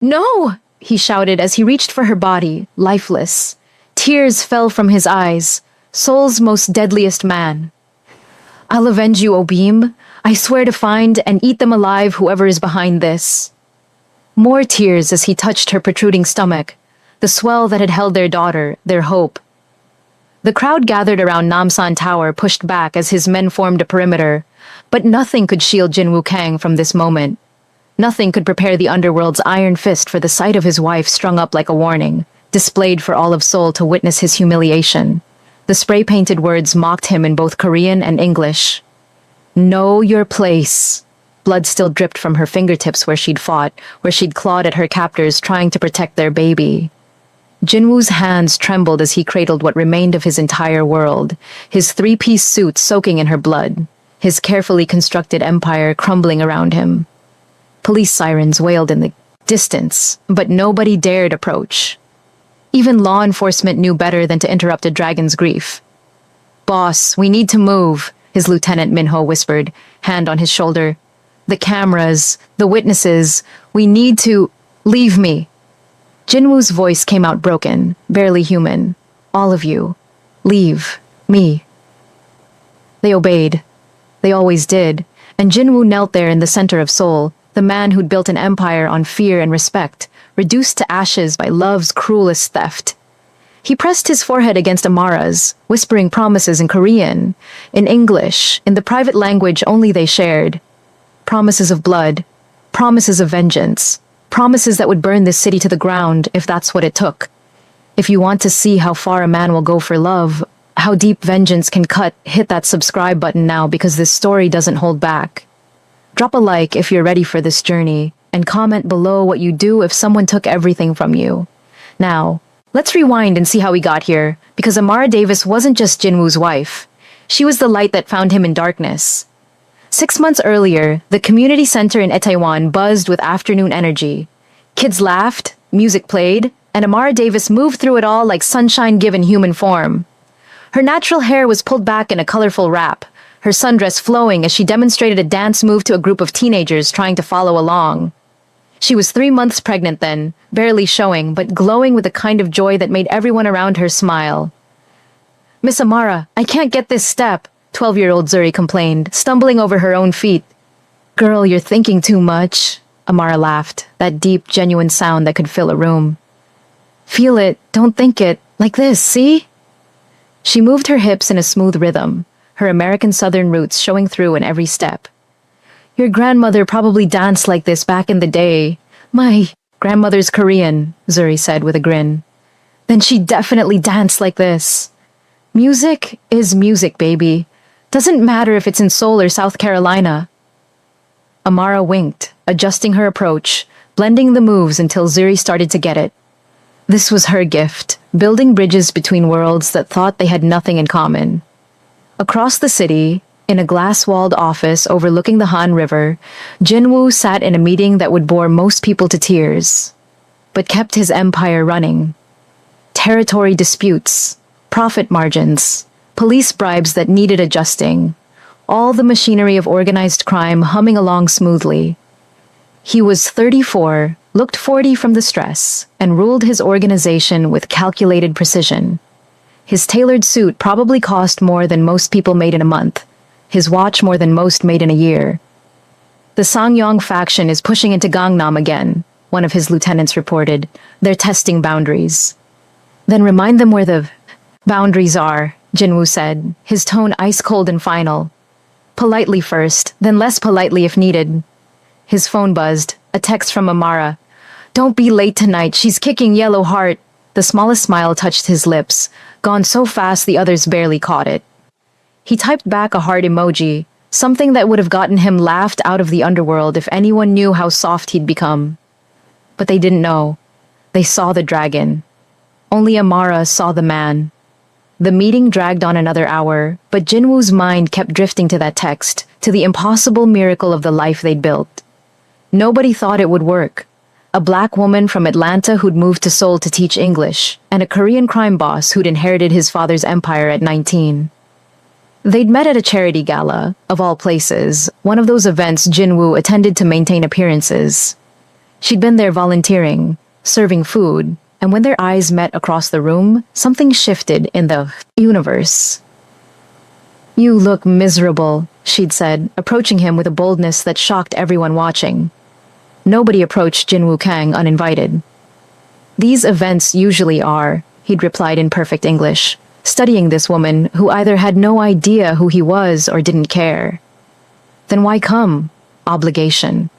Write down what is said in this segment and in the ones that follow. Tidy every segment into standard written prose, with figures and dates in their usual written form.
No! He shouted as he reached for her body, lifeless. Tears fell from his eyes. Seoul's most deadliest man. I'll avenge you, Obim. I swear to find and eat them alive whoever is behind this. More tears as he touched her protruding stomach, the swell that had held their daughter, their hope. The crowd gathered around Namsan Tower pushed back as his men formed a perimeter, but nothing could shield Jinwoo Kang from this moment. Nothing could prepare the underworld's iron fist for the sight of his wife strung up like a warning, displayed for all of Seoul to witness his humiliation. The spray-painted words mocked him in both Korean and English. Know your place. Blood still dripped from her fingertips where she'd fought, where she'd clawed at her captors trying to protect their baby. Jinwoo's hands trembled as he cradled what remained of his entire world, his three-piece suit soaking in her blood, his carefully constructed empire crumbling around him. Police sirens wailed in the distance, but nobody dared approach. Even law enforcement knew better than to interrupt a dragon's grief. Boss, we need to move, his lieutenant Minho whispered, hand on his shoulder. The cameras, the witnesses, we need to... Leave me. Jinwoo's voice came out broken, barely human. All of you. Leave. Me. They obeyed. They always did, and Jinwoo knelt there in the center of Seoul, the man who'd built an empire on fear and respect, reduced to ashes by love's cruelest theft. He pressed his forehead against Amara's, whispering promises in Korean, in English, in the private language only they shared. Promises of blood, promises of vengeance, promises that would burn this city to the ground if that's what it took. If you want to see how far a man will go for love, how deep vengeance can cut, hit that subscribe button now because this story doesn't hold back. Drop a like if you're ready for this journey, and comment below what you'd do if someone took everything from you. Now, let's rewind and see how we got here, because Amara Davis wasn't just Jinwoo's wife. She was the light that found him in darkness. 6 months earlier, the community center in Itaewon buzzed with afternoon energy. Kids laughed, music played, and Amara Davis moved through it all like sunshine given human form. Her natural hair was pulled back in a colorful wrap, her sundress flowing as she demonstrated a dance move to a group of teenagers trying to follow along. She was 3 months pregnant then, barely showing, but glowing with a kind of joy that made everyone around her smile. Miss Amara, I can't get this step, 12-year-old Zuri complained, stumbling over her own feet. Girl, you're thinking too much, Amara laughed, that deep, genuine sound that could fill a room. Feel it, don't think it, like this, see? She moved her hips in a smooth rhythm, her American Southern roots showing through in every step. Your grandmother probably danced like this back in the day. My grandmother's Korean, Zuri said with a grin. Then she definitely danced like this. Music is music, baby. Doesn't matter if it's in Seoul or South Carolina. Amara winked, adjusting her approach, blending the moves until Zuri started to get it. This was her gift, building bridges between worlds that thought they had nothing in common. Across the city, in a glass-walled office overlooking the Han River, Jinwoo sat in a meeting that would bore most people to tears, but kept his empire running. Territory disputes, profit margins, police bribes that needed adjusting, all the machinery of organized crime humming along smoothly. He was 34, looked 40 from the stress, and ruled his organization with calculated precision. His tailored suit probably cost more than most people made in a month, his watch more than most made in a year. The Sangyong faction is pushing into Gangnam again, one of his lieutenants reported. They're testing boundaries. Then remind them where the boundaries are, Jinwoo said, his tone ice-cold and final. Politely first, then less politely if needed. His phone buzzed, a text from Amara. Don't be late tonight, she's kicking Yellow Heart. The smallest smile touched his lips, gone so fast the others barely caught it. He typed back a heart emoji, something that would have gotten him laughed out of the underworld if anyone knew how soft he'd become. But they didn't know. They saw the dragon. Only Amara saw the man. The meeting dragged on another hour, but Jinwoo's mind kept drifting to that text, to the impossible miracle of the life they'd built. Nobody thought it would work. A black woman from Atlanta who'd moved to Seoul to teach English, and a Korean crime boss who'd inherited his father's empire at 19. They'd met at a charity gala, of all places, one of those events Jinwoo attended to maintain appearances. She'd been there volunteering, serving food, and when their eyes met across the room, something shifted in the universe. You look miserable, she'd said, approaching him with a boldness that shocked everyone watching. Nobody approached Jinwoo Kang uninvited. These events usually are, he'd replied in perfect English, studying this woman who either had no idea who he was or didn't care. Then why come? Obligation.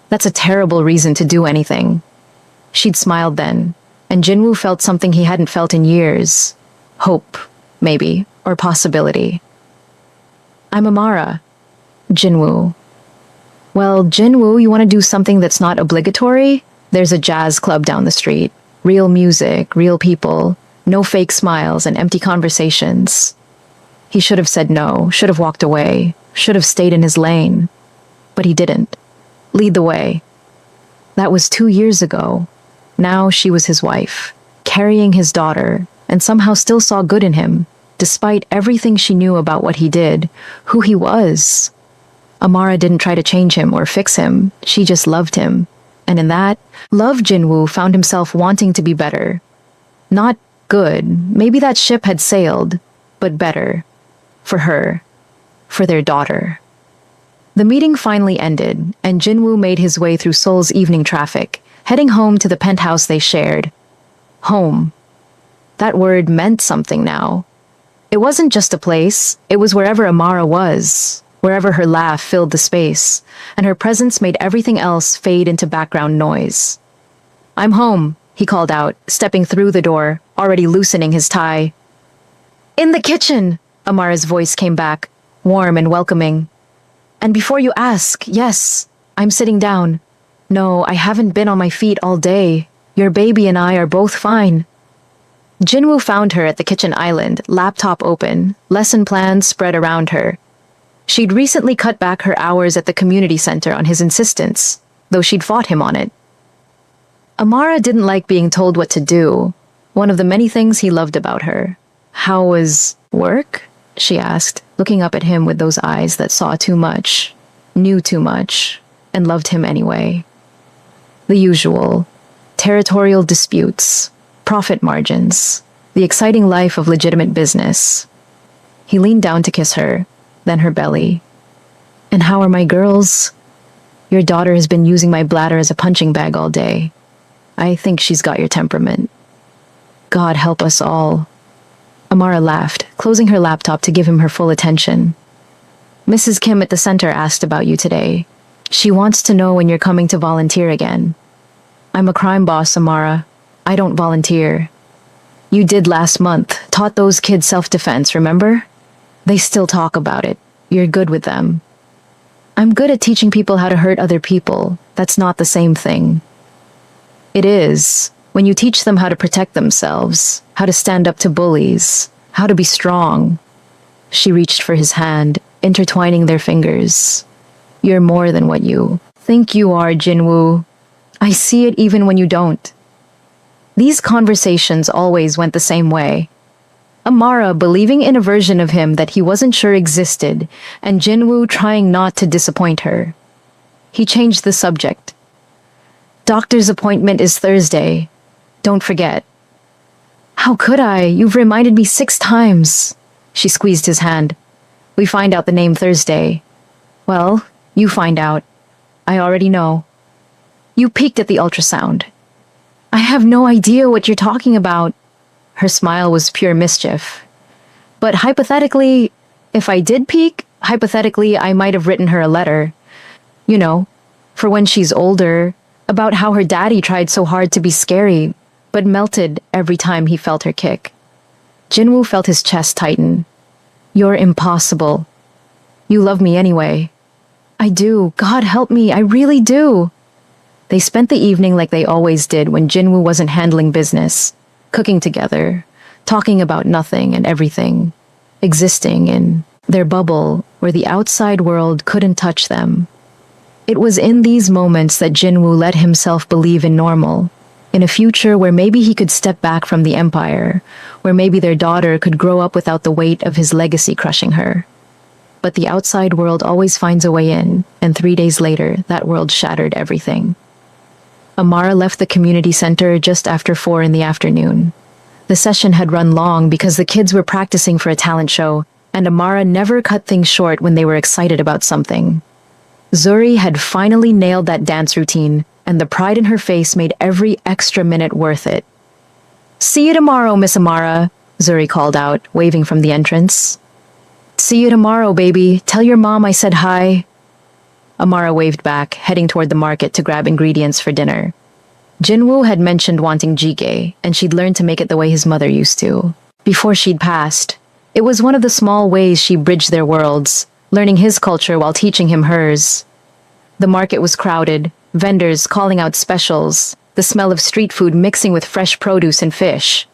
That's a terrible reason to do anything. She'd smiled then, and Jinwoo felt something he hadn't felt in years. Hope, maybe, or possibility. I'm Amara. Jinwoo. Well, Jinwoo, you want to do something that's not obligatory? There's a jazz club down the street. Real music, real people, no fake smiles and empty conversations. He should have said no, should have walked away, should have stayed in his lane. But he didn't. Lead the way. That was 2 years ago. Now she was his wife, carrying his daughter, and somehow still saw good in him, despite everything she knew about what he did, who he was. Amara didn't try to change him or fix him, she just loved him. And in that, love Jinwoo found himself wanting to be better. Not good, maybe that ship had sailed, but better. For her. For their daughter. The meeting finally ended, and Jinwoo made his way through Seoul's evening traffic, heading home to the penthouse they shared. Home. That word meant something now. It wasn't just a place, it was wherever Amara was. Wherever her laugh filled the space, and her presence made everything else fade into background noise. I'm home, he called out, stepping through the door, already loosening his tie. In the kitchen, Amara's voice came back, warm and welcoming. And before you ask, yes, I'm sitting down. No, I haven't been on my feet all day. Your baby and I are both fine. Jinwoo found her at the kitchen island, laptop open, lesson plans spread around her. She'd recently cut back her hours at the community center on his insistence, though she'd fought him on it. Amara didn't like being told what to do, one of the many things he loved about her. How was work? She asked, looking up at him with those eyes that saw too much, knew too much, and loved him anyway. The usual. Territorial disputes, profit margins, the exciting life of legitimate business. He leaned down to kiss her, then her belly. And how are my girls? Your daughter has been using my bladder as a punching bag all day. I think she's got your temperament. God help us all. Amara laughed, closing her laptop to give him her full attention. Mrs. Kim at the center asked about you today. She wants to know when you're coming to volunteer again. I'm a crime boss, Amara. I don't volunteer. You did last month, taught those kids self-defense, remember? They still talk about it. You're good with them. I'm good at teaching people how to hurt other people. That's not the same thing. It is, when you teach them how to protect themselves, how to stand up to bullies, how to be strong. She reached for his hand, intertwining their fingers. You're more than what you think you are, Jinwoo. I see it even when you don't. These conversations always went the same way. Amara believing in a version of him that he wasn't sure existed, and Jinwoo trying not to disappoint her. He changed the subject. Doctor's appointment is Thursday. Don't forget. How could I? You've reminded me 6 times. She squeezed his hand. We find out the name Thursday. Well, you find out. I already know. You peeked at the ultrasound. I have no idea what you're talking about. Her smile was pure mischief. But hypothetically, if I did peek, hypothetically I might have written her a letter. You know, for when she's older, about how her daddy tried so hard to be scary, but melted every time he felt her kick. Jinwoo felt his chest tighten. You're impossible. You love me anyway. I do. God help me, I really do. They spent the evening like they always did when Jinwoo wasn't handling business, cooking together, talking about nothing and everything, existing in their bubble where the outside world couldn't touch them. It was in these moments that Jinwoo let himself believe in normal, in a future where maybe he could step back from the empire, where maybe their daughter could grow up without the weight of his legacy crushing her. But the outside world always finds a way in, and 3 days later, that world shattered everything. Amara left the community center just after 4 in the afternoon. The session had run long because the kids were practicing for a talent show, and Amara never cut things short when they were excited about something. Zuri had finally nailed that dance routine, and the pride in her face made every extra minute worth it. "See you tomorrow, Miss Amara," Zuri called out, waving from the entrance. "See you tomorrow, baby. Tell your mom I said hi." Amara waved back, heading toward the market to grab ingredients for dinner. Jinwoo had mentioned wanting jjigae, and she'd learned to make it the way his mother used to. Before she'd passed, it was one of the small ways she bridged their worlds, learning his culture while teaching him hers. The market was crowded, vendors calling out specials, the smell of street food mixing with fresh produce and fish.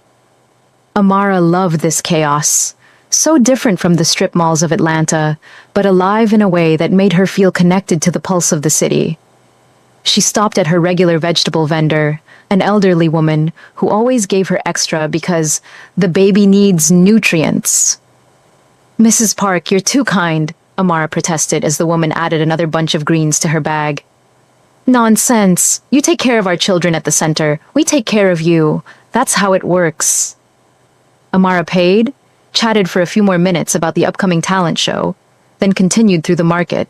Amara loved this chaos, so different from the strip malls of Atlanta, but alive in a way that made her feel connected to the pulse of the city. She stopped at her regular vegetable vendor, an elderly woman who always gave her extra because the baby needs nutrients. "Mrs. Park, you're too kind," Amara protested as the woman added another bunch of greens to her bag. "Nonsense. You take care of our children at the center. We take care of you. That's how it works." Amara paid, chatted for a few more minutes about the upcoming talent show, then continued through the market.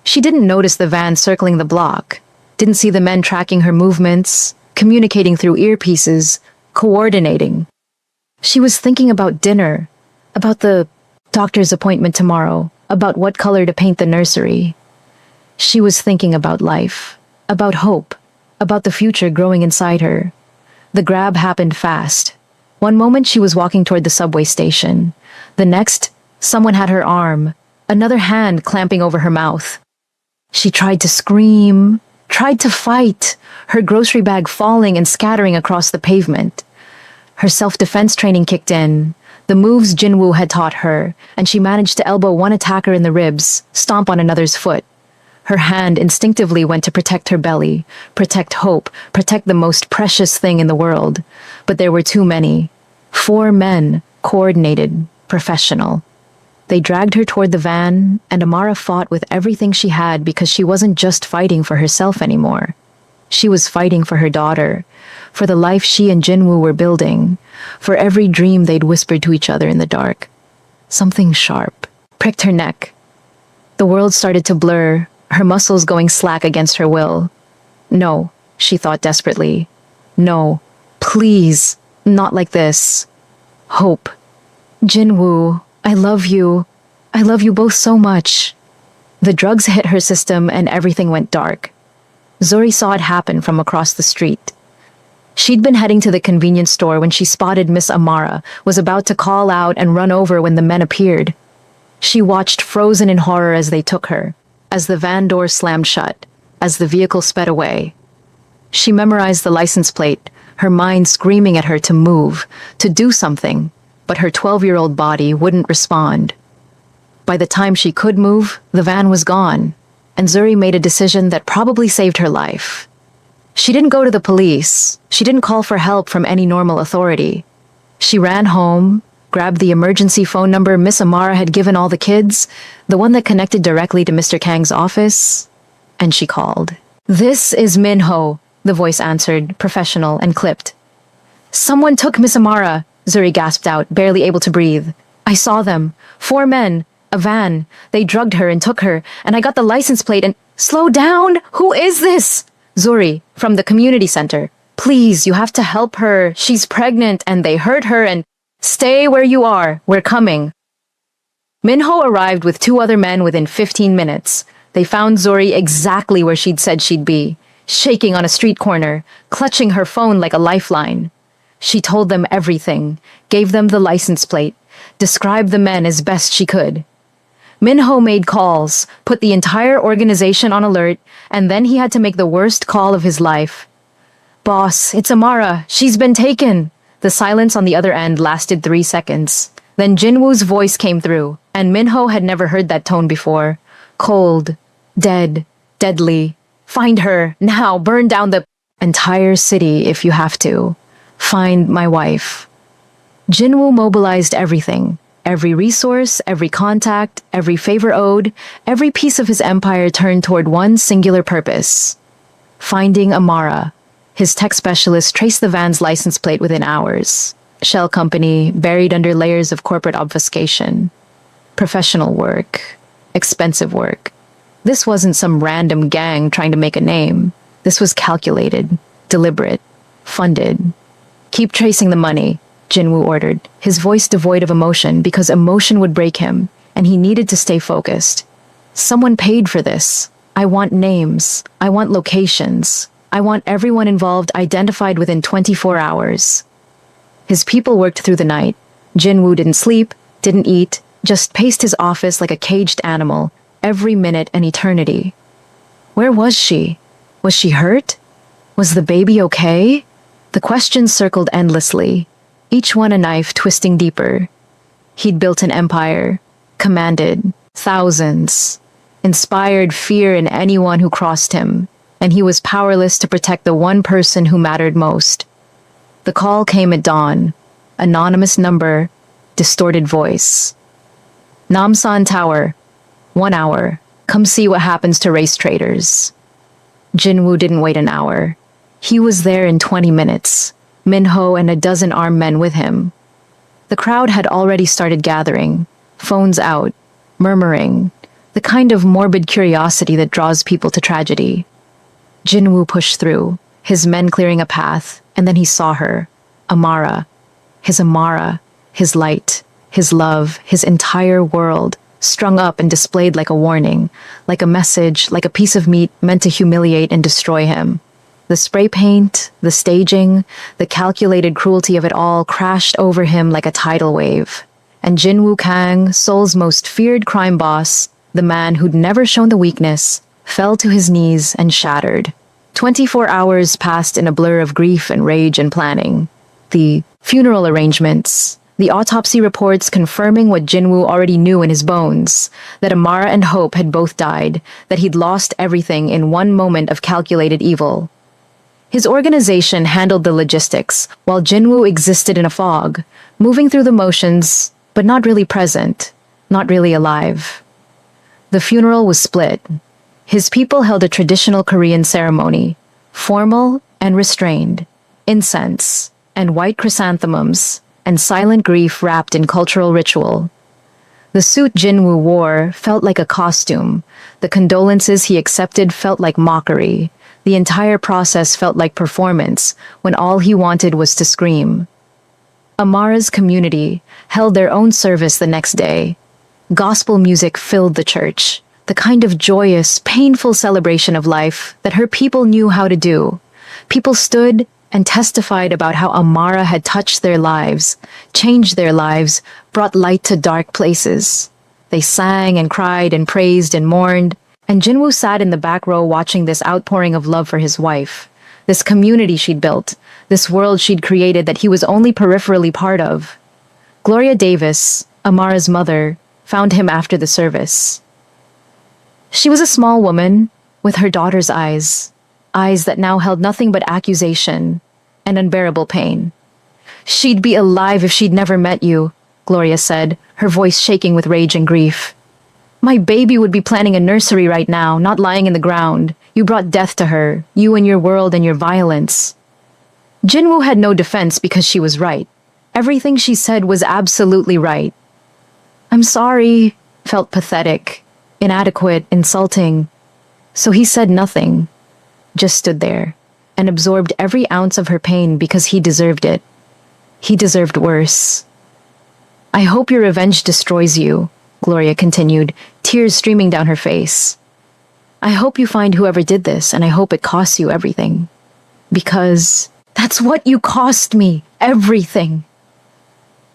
She didn't notice the van circling the block, didn't see the men tracking her movements, communicating through earpieces, coordinating. She was thinking about dinner, about the doctor's appointment tomorrow, about what color to paint the nursery. She was thinking about life, about hope, about the future growing inside her. The grab happened fast. One moment she was walking toward the subway station. The next, someone had her arm, another hand clamping over her mouth. She tried to scream, tried to fight, her grocery bag falling and scattering across the pavement. Her self-defense training kicked in, the moves Jinwoo had taught her, and she managed to elbow one attacker in the ribs, stomp on another's foot. Her hand instinctively went to protect her belly, protect hope, protect the most precious thing in the world. But there were too many. 4 men, coordinated, professional. They dragged her toward the van, and Amara fought with everything she had because she wasn't just fighting for herself anymore. She was fighting for her daughter, for the life she and Jinwoo were building, for every dream they'd whispered to each other in the dark. Something sharp pricked her neck. The world started to blur, her muscles going slack against her will. No, she thought desperately. No, please, not like this. Hope. Jinwoo, I love you. I love you both so much. The drugs hit her system and everything went dark. Zuri saw it happen from across the street. She'd been heading to the convenience store when she spotted Miss Amara was about to call out and run over when the men appeared. She watched frozen in horror as they took her, as the van door slammed shut, as the vehicle sped away. She memorized the license plate, her mind screaming at her to move, to do something, but her 12-year-old body wouldn't respond. By the time she could move, the van was gone, and Zuri made a decision that probably saved her life. She didn't go to the police. She didn't call for help from any normal authority. She ran home, grabbed the emergency phone number Miss Amara had given all the kids, the one that connected directly to Mr. Kang's office, and she called. "This is Minho," the voice answered, professional and clipped. "Someone took Miss Amara," Zuri gasped out, barely able to breathe. "I saw them. 4 men. A van. They drugged her and took her, and I got the license plate and— Slow down! Who is this?" "Zuri, from the community center. Please, you have to help her. She's pregnant and they hurt her and— Stay where you are. We're coming." Minho arrived with 2 other men within 15 minutes. They found Zuri exactly where she'd said she'd be, shaking on a street corner, clutching her phone like a lifeline. She told them everything, gave them the license plate, described the men as best she could. Minho made calls, put the entire organization on alert, and then he had to make the worst call of his life. "Boss, it's Amara. She's been taken." The silence on the other end lasted 3 seconds. Then Jinwoo's voice came through, and Minho had never heard that tone before. Cold, dead, deadly. "Find her, now, burn down the entire city if you have to. Find my wife." Jinwoo mobilized everything. Every resource, every contact, every favor owed, every piece of his empire turned toward one singular purpose. Finding Amara. His tech specialist traced the van's license plate within hours. Shell company, buried under layers of corporate obfuscation. Professional work. Expensive work. This wasn't some random gang trying to make a name. This was calculated, deliberate, funded. Keep tracing the money, Jinwoo ordered, his voice devoid of emotion because emotion would break him, and he needed to stay focused. Someone paid for this. I want names. I want locations. I want everyone involved identified within 24 hours. His people worked through the night. Jinwoo didn't sleep, didn't eat, just paced his office like a caged animal, every minute an eternity. Where was she? Was she hurt? Was the baby okay? The questions circled endlessly, each one a knife twisting deeper. He'd built an empire, commanded thousands, inspired fear in anyone who crossed him, and he was powerless to protect the one person who mattered most. The call came at dawn. Anonymous number, distorted voice. Namsan Tower. 1 hour. Come see what happens to race traders. Jinwoo didn't wait an hour. He was there in 20 minutes. Minho and a dozen armed men with him. The crowd had already started gathering, phones out, murmuring, the kind of morbid curiosity that draws people to tragedy. Jinwoo pushed through, his men clearing a path, and then he saw her, Amara, his light, his love, his entire world, strung up and displayed like a warning, like a message, like a piece of meat meant to humiliate and destroy him. The spray paint, the staging, the calculated cruelty of it all crashed over him like a tidal wave. And Jinwoo Kang, Seoul's most feared crime boss, the man who'd never shown the weakness, fell to his knees and shattered. 24 hours passed in a blur of grief and rage and planning. The funeral arrangements, the autopsy reports confirming what Jinwoo already knew in his bones, that Amara and Hope had both died, that he'd lost everything in one moment of calculated evil. His organization handled the logistics, while Jinwoo existed in a fog, moving through the motions, but not really present, not really alive. The funeral was split. His people held a traditional Korean ceremony, formal and restrained, incense and white chrysanthemums, and silent grief wrapped in cultural ritual. The suit Jinwoo wore felt like a costume. The condolences he accepted felt like mockery. The entire process felt like performance, when all he wanted was to scream. Amara's community held their own service the next day. Gospel music filled the church, the kind of joyous, painful celebration of life that her people knew how to do. People stood and testified about how Amara had touched their lives, changed their lives, brought light to dark places. They sang and cried and praised and mourned, and Jinwoo sat in the back row watching this outpouring of love for his wife, this community she'd built, this world she'd created that he was only peripherally part of. Gloria Davis, Amara's mother, found him after the service. She was a small woman with her daughter's eyes that now held nothing but accusation and unbearable pain. "She'd be alive if she'd never met you," Gloria said, her voice shaking with rage and grief. "My baby would be planning a nursery right now, not lying in the ground. You brought death to her, you and your world and your violence." Jinwoo had no defense because she was right. Everything she said was absolutely right. "I'm sorry," felt pathetic, inadequate, insulting. So he said nothing, just stood there, and absorbed every ounce of her pain because he deserved it. He deserved worse. "I hope your revenge destroys you," Gloria continued, tears streaming down her face. "I hope you find whoever did this, and I hope it costs you everything. Because that's what you cost me, everything."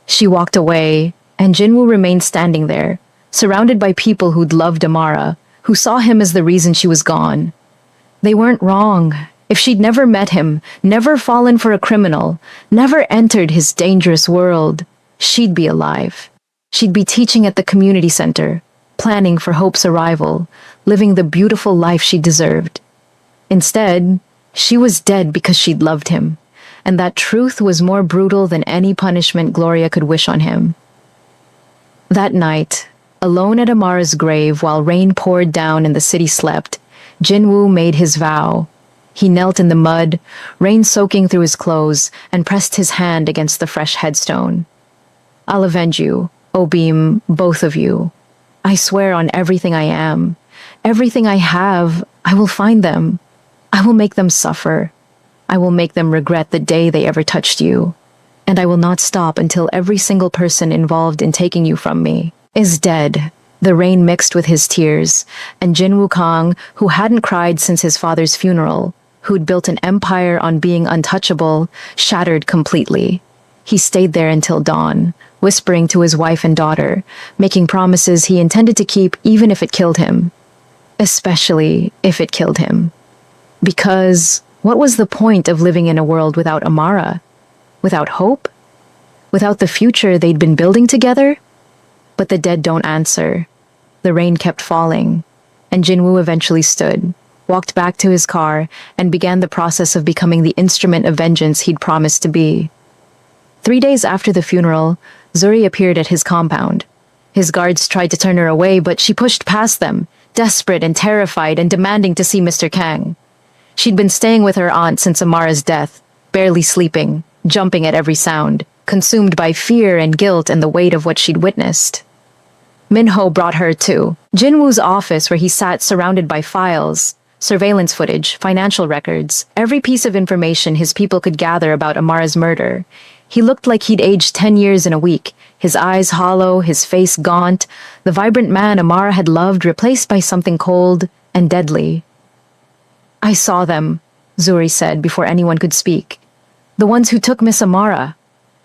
She walked away, and Jinwoo remained standing there, surrounded by people who'd loved Amara, who saw him as the reason she was gone. They weren't wrong. If she'd never met him, never fallen for a criminal, never entered his dangerous world, she'd be alive. She'd be teaching at the community center, planning for Hope's arrival, living the beautiful life she deserved. Instead, she was dead because she'd loved him, and that truth was more brutal than any punishment Gloria could wish on him. That night, alone at Amara's grave while rain poured down and the city slept, Jinwoo made his vow. He knelt in the mud, rain soaking through his clothes, and pressed his hand against the fresh headstone. I'll avenge you, Obim, both of you. I swear on everything I am. Everything I have, I will find them. I will make them suffer. I will make them regret the day they ever touched you. And I will not stop until every single person involved in taking you from me is dead. The rain mixed with his tears, and Jin Wukong, who hadn't cried since his father's funeral, who'd built an empire on being untouchable, shattered completely. He stayed there until dawn, whispering to his wife and daughter, making promises he intended to keep even if it killed him. Especially if it killed him. Because what was the point of living in a world without Amara? Without hope? Without the future they'd been building together? But the dead don't answer. The rain kept falling, and Jinwoo eventually stood, walked back to his car, and began the process of becoming the instrument of vengeance he'd promised to be. 3 days after the funeral, Zuri appeared at his compound. His guards tried to turn her away, but she pushed past them, desperate and terrified and demanding to see Mr. Kang. She'd been staying with her aunt since Amara's death, barely sleeping, jumping at every sound, consumed by fear and guilt and the weight of what she'd witnessed. Minho brought her to Jinwoo's office, where he sat surrounded by files, surveillance footage, financial records, every piece of information his people could gather about Amara's murder. He looked like he'd aged 10 years in a week, his eyes hollow, his face gaunt, the vibrant man Amara had loved replaced by something cold and deadly. I saw them, Zuri said before anyone could speak. The ones who took Miss Amara.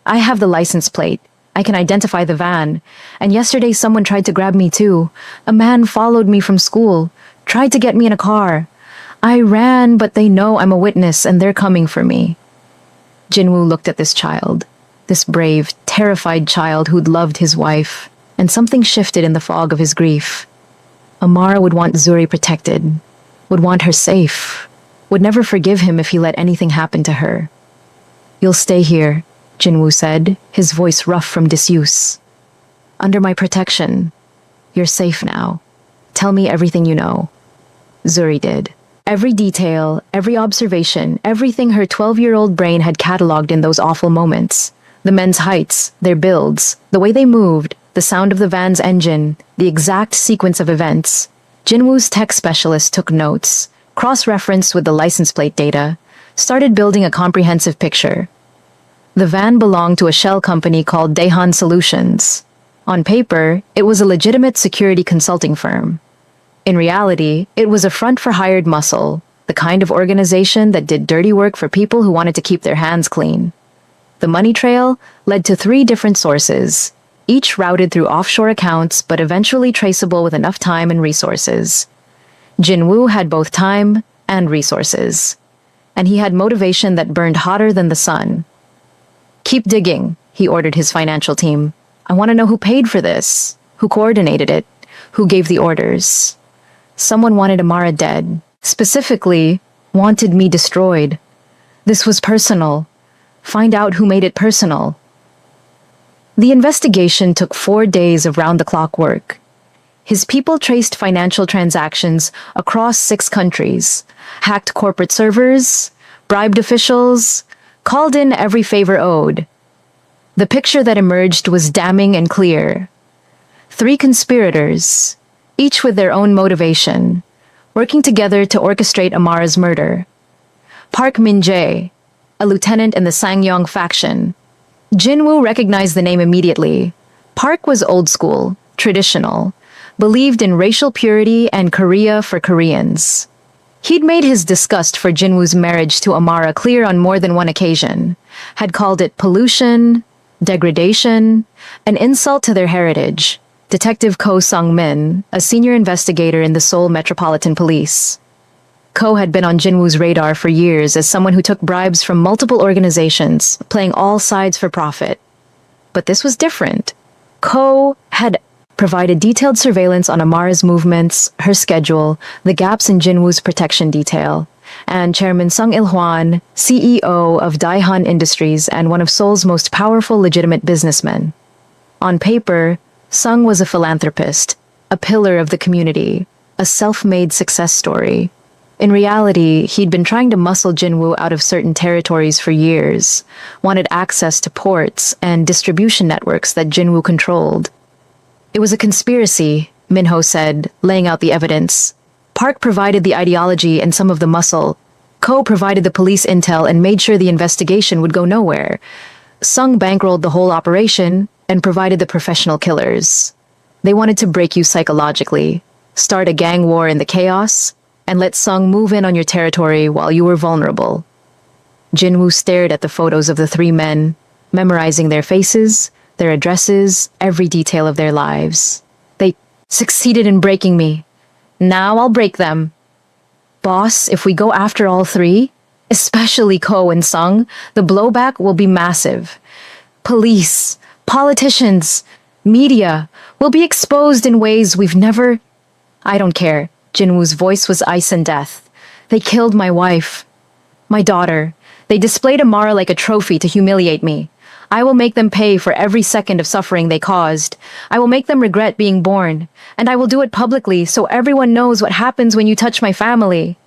I have the license plate. I can identify the van. And yesterday someone tried to grab me too. A man followed me from school, tried to get me in a car. I ran, but they know I'm a witness and they're coming for me. Jinwoo looked at this child, this brave, terrified child who'd loved his wife, and something shifted in the fog of his grief. Amara would want Zuri protected, would want her safe, would never forgive him if he let anything happen to her. You'll stay here, Jinwoo said, his voice rough from disuse. Under my protection. You're safe now. Tell me everything you know. Zuri did. Every detail, every observation, everything her 12-year-old brain had catalogued in those awful moments. The men's heights, their builds, the way they moved, the sound of the van's engine, the exact sequence of events. Jinwoo's tech specialist took notes, cross-referenced with the license plate data, started building a comprehensive picture. The van belonged to a shell company called Daehan Solutions. On paper, it was a legitimate security consulting firm. In reality, it was a front for hired muscle, the kind of organization that did dirty work for people who wanted to keep their hands clean. The money trail led to 3 different sources, each routed through offshore accounts but eventually traceable with enough time and resources. Jinwoo had both time and resources, and he had motivation that burned hotter than the sun. Keep digging, he ordered his financial team. I want to know who paid for this, who coordinated it, who gave the orders. Someone wanted Amara dead, specifically wanted me destroyed. This was personal. Find out who made it personal. The investigation took 4 days of round-the-clock work. His people traced financial transactions across 6 countries, hacked corporate servers, bribed officials, called in every favor owed. The picture that emerged was damning and clear. 3 conspirators, each with their own motivation, working together to orchestrate Amara's murder. Park Min-jae, a lieutenant in the Sangyong faction. Jinwoo recognized the name immediately. Park was old school, traditional, believed in racial purity and Korea for Koreans. He'd made his disgust for Jinwoo's marriage to Amara clear on more than one occasion, had called it pollution, degradation, an insult to their heritage. Detective Ko Sung-min, a senior investigator in the Seoul Metropolitan Police. Ko had been on Jinwoo's radar for years as someone who took bribes from multiple organizations, playing all sides for profit. But this was different. Ko had provided detailed surveillance on Amara's movements, her schedule, the gaps in Jinwoo's protection detail, and Chairman Sung Il-hwan, CEO of Daehan Industries and one of Seoul's most powerful legitimate businessmen. On paper, Sung was a philanthropist, a pillar of the community, a self-made success story. In reality, he'd been trying to muscle Jinwoo out of certain territories for years, wanted access to ports and distribution networks that Jinwoo controlled. It was a conspiracy, Minho said, laying out the evidence. Park provided the ideology and some of the muscle. Ko provided the police intel and made sure the investigation would go nowhere. Sung bankrolled the whole operation and provided the professional killers. They wanted to break you psychologically, start a gang war in the chaos, and let Sung move in on your territory while you were vulnerable. Jinwoo stared at the photos of the three men, memorizing their faces, their addresses, every detail of their lives. They succeeded in breaking me. Now I'll break them. Boss, if we go after all three, especially Ko and Sung, the blowback will be massive. Police, politicians, media will be exposed in ways we've never... I don't care. Jinwoo's voice was ice and death. They killed my wife. My daughter. They displayed Amara like a trophy to humiliate me. I will make them pay for every second of suffering they caused. I will make them regret being born. And I will do it publicly so everyone knows what happens when you touch my family.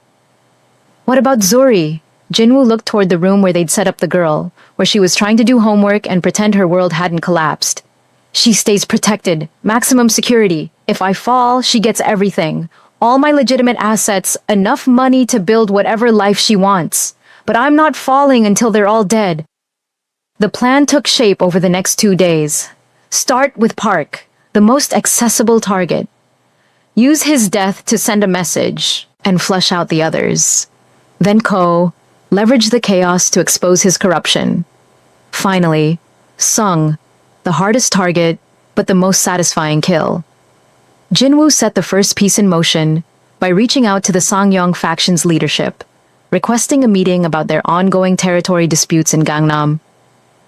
What about Zuri? Jinwoo looked toward the room where they'd set up the girl, where she was trying to do homework and pretend her world hadn't collapsed. She stays protected. Maximum security. If I fall, she gets everything. All my legitimate assets, enough money to build whatever life she wants. But I'm not falling until they're all dead. The plan took shape over the next 2 days. Start with Park, the most accessible target. Use his death to send a message and flush out the others. Then Ko, leverage the chaos to expose his corruption. Finally, Sung, the hardest target, but the most satisfying kill. Jinwoo set the first piece in motion by reaching out to the Sangyong faction's leadership, requesting a meeting about their ongoing territory disputes in Gangnam.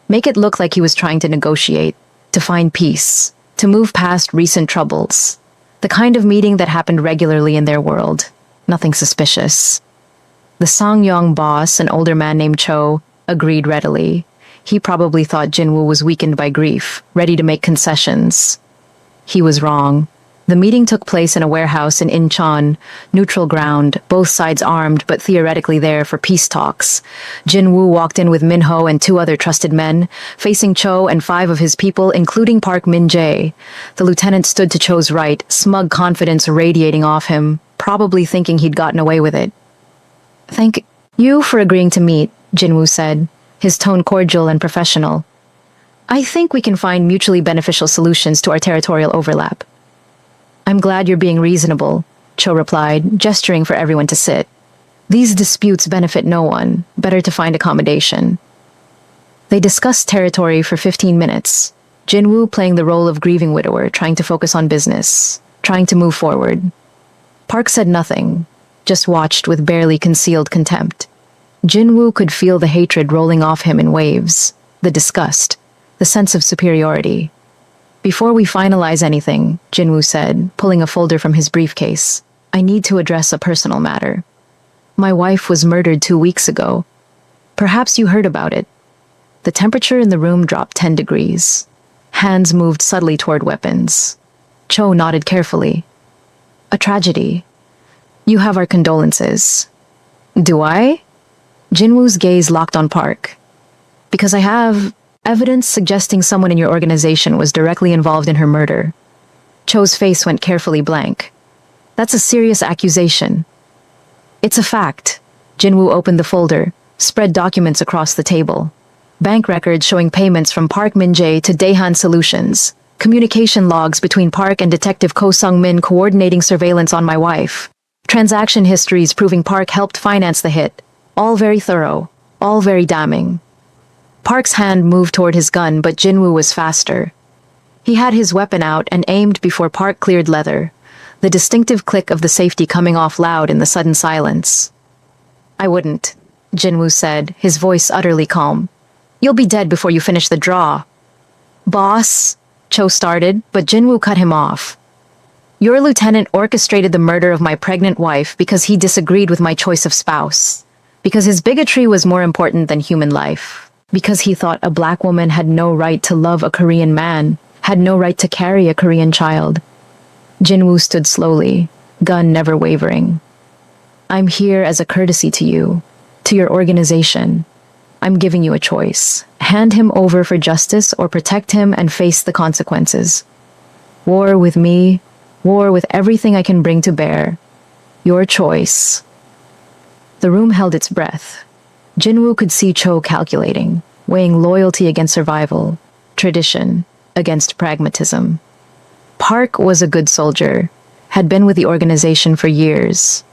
Make it look like he was trying to negotiate, to find peace, to move past recent troubles. The kind of meeting that happened regularly in their world. Nothing suspicious. The Sangyong boss, an older man named Cho, agreed readily. He probably thought Jinwoo was weakened by grief, ready to make concessions. He was wrong. The meeting took place in a warehouse in Incheon, neutral ground, both sides armed but theoretically there for peace talks. Jinwoo walked in with Minho and 2 other trusted men, facing Cho and 5 of his people, including Park Min-jae. The lieutenant stood to Cho's right, smug confidence radiating off him, probably thinking he'd gotten away with it. "Thank you for agreeing to meet," Jinwoo said, his tone cordial and professional. "I think we can find mutually beneficial solutions to our territorial overlap." "I'm glad you're being reasonable," Cho replied, gesturing for everyone to sit. "These disputes benefit no one. Better to find accommodation." They discussed territory for 15 minutes, Jinwoo playing the role of grieving widower, trying to focus on business, trying to move forward. Park said nothing, just watched with barely concealed contempt. Jinwoo could feel the hatred rolling off him in waves, the disgust, the sense of superiority. "Before we finalize anything," Jinwoo said, pulling a folder from his briefcase, "I need to address a personal matter. My wife was murdered 2 weeks ago. Perhaps you heard about it." The temperature in the room dropped 10 degrees. Hands moved subtly toward weapons. Cho nodded carefully. "A tragedy. You have our condolences." "Do I?" Jinwoo's gaze locked on Park. "Because I have evidence suggesting someone in your organization was directly involved in her murder." Cho's face went carefully blank. "That's a serious accusation." "It's a fact." Jinwoo opened the folder, spread documents across the table. Bank records showing payments from Park Min-jae to Daehan Solutions. Communication logs between Park and Detective Ko Sung-min coordinating surveillance on my wife. Transaction histories proving Park helped finance the hit. All very thorough. All very damning. Park's hand moved toward his gun, but Jinwoo was faster. He had his weapon out and aimed before Park cleared leather, the distinctive click of the safety coming off loud in the sudden silence. "I wouldn't," Jinwoo said, his voice utterly calm. "You'll be dead before you finish the draw." "Boss," Cho started, but Jinwoo cut him off. "Your lieutenant orchestrated the murder of my pregnant wife because he disagreed with my choice of spouse. Because his bigotry was more important than human life. Because he thought a black woman had no right to love a Korean man, had no right to carry a Korean child." Jinwoo stood slowly, gun never wavering. I'm here as a courtesy to you, to your organization. I'm giving you a choice. Hand him over for justice or protect him and face the consequences. War with me, war with everything I can bring to bear. Your choice. The room held its breath. Jinwoo could see Cho calculating, weighing loyalty against survival, tradition against pragmatism. Park was a good soldier, had been with the organization for years.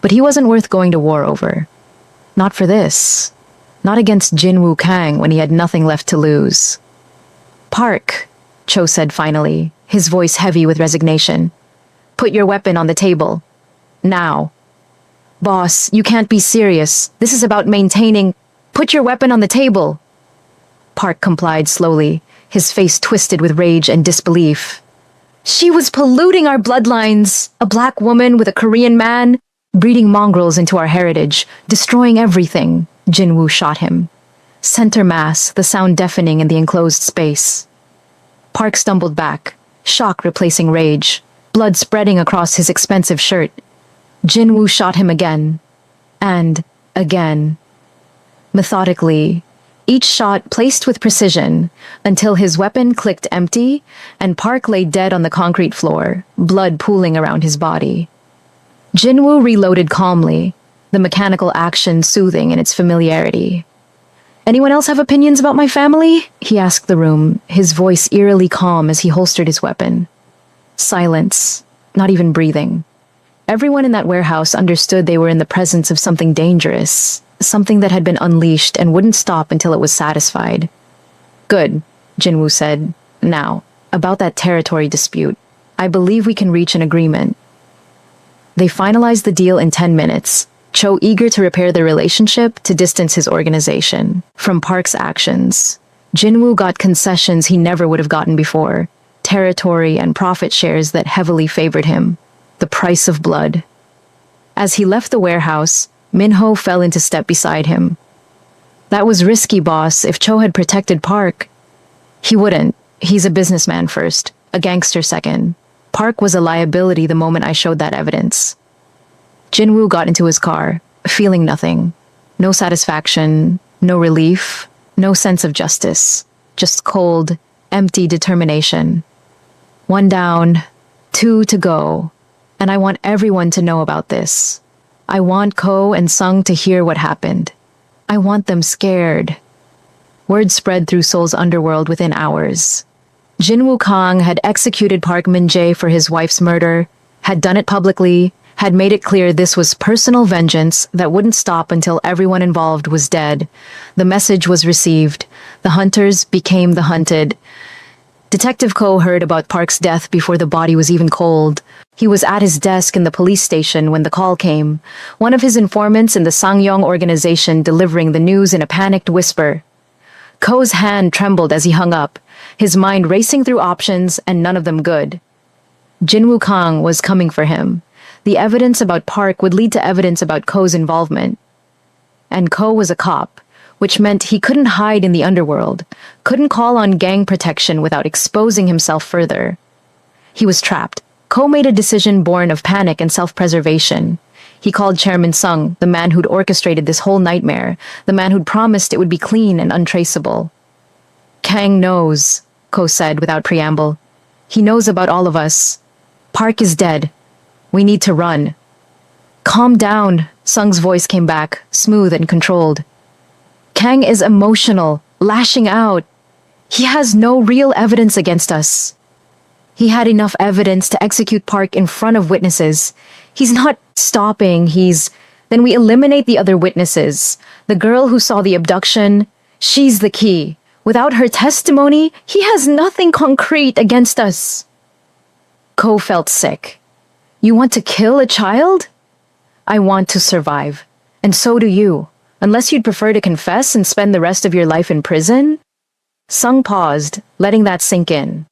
But he wasn't worth going to war over. Not for this. Not against Jinwoo Kang when he had nothing left to lose. Park, Cho said finally, his voice heavy with resignation. Put your weapon on the table. Now. Boss, you can't be serious. This is about maintaining. Put your weapon on the table. Park complied slowly, his face twisted with rage and disbelief. She was polluting our bloodlines. A black woman with a Korean man, breeding mongrels into our heritage, destroying everything. Jinwoo shot him. Center mass, the sound deafening in the enclosed space. Park stumbled back, shock replacing rage, blood spreading across his expensive shirt. Jinwoo shot him again. And again. Methodically, each shot placed with precision, until his weapon clicked empty, and Park lay dead on the concrete floor, blood pooling around his body. Jinwoo reloaded calmly, the mechanical action soothing in its familiarity. Anyone else have opinions about my family? He asked the room, his voice eerily calm as he holstered his weapon. Silence, not even breathing. Everyone in that warehouse understood they were in the presence of something dangerous, something that had been unleashed and wouldn't stop until it was satisfied. Good, Jinwoo said. Now, about that territory dispute. I believe we can reach an agreement. They finalized the deal in 10 minutes, Cho eager to repair their relationship to distance his organization from Park's actions. Jinwoo got concessions he never would have gotten before, territory and profit shares that heavily favored him. The price of blood. As he left the warehouse, Minho fell into step beside him. That was risky, boss. If Cho had protected Park. He wouldn't. He's a businessman first, a gangster second. Park was a liability the moment I showed that evidence. Jinwoo got into his car, feeling nothing. No satisfaction, no relief, no sense of justice. Just cold, empty determination. 1 down, 2 to go. And I want everyone to know about this. I want Ko and Sung to hear what happened. I want them scared. Word spread through Seoul's underworld within hours. Jinwoo Kang had executed Park Min-jae for his wife's murder, had done it publicly, had made it clear this was personal vengeance that wouldn't stop until everyone involved was dead. The message was received. The hunters became the hunted. Detective Ko heard about Park's death before the body was even cold. He was at his desk in the police station when the call came, one of his informants in the Sangyong organization delivering the news in a panicked whisper. Ko's hand trembled as he hung up, his mind racing through options and none of them good. Jinwoo Kang was coming for him. The evidence about Park would lead to evidence about Ko's involvement. And Ko was a cop, which meant he couldn't hide in the underworld, couldn't call on gang protection without exposing himself further. He was trapped. Ko made a decision born of panic and self-preservation. He called Chairman Sung, the man who'd orchestrated this whole nightmare, the man who'd promised it would be clean and untraceable. Kang knows, Ko said without preamble. He knows about all of us. Park is dead. We need to run. Calm down, Sung's voice came back, smooth and controlled. Kang is emotional, lashing out. He has no real evidence against us. He had enough evidence to execute Park in front of witnesses. He's not stopping, Then we eliminate the other witnesses. The girl who saw the abduction, she's the key. Without her testimony, he has nothing concrete against us. Ko felt sick. You want to kill a child? I want to survive. And so do you. Unless you'd prefer to confess and spend the rest of your life in prison? Sung paused, letting that sink in.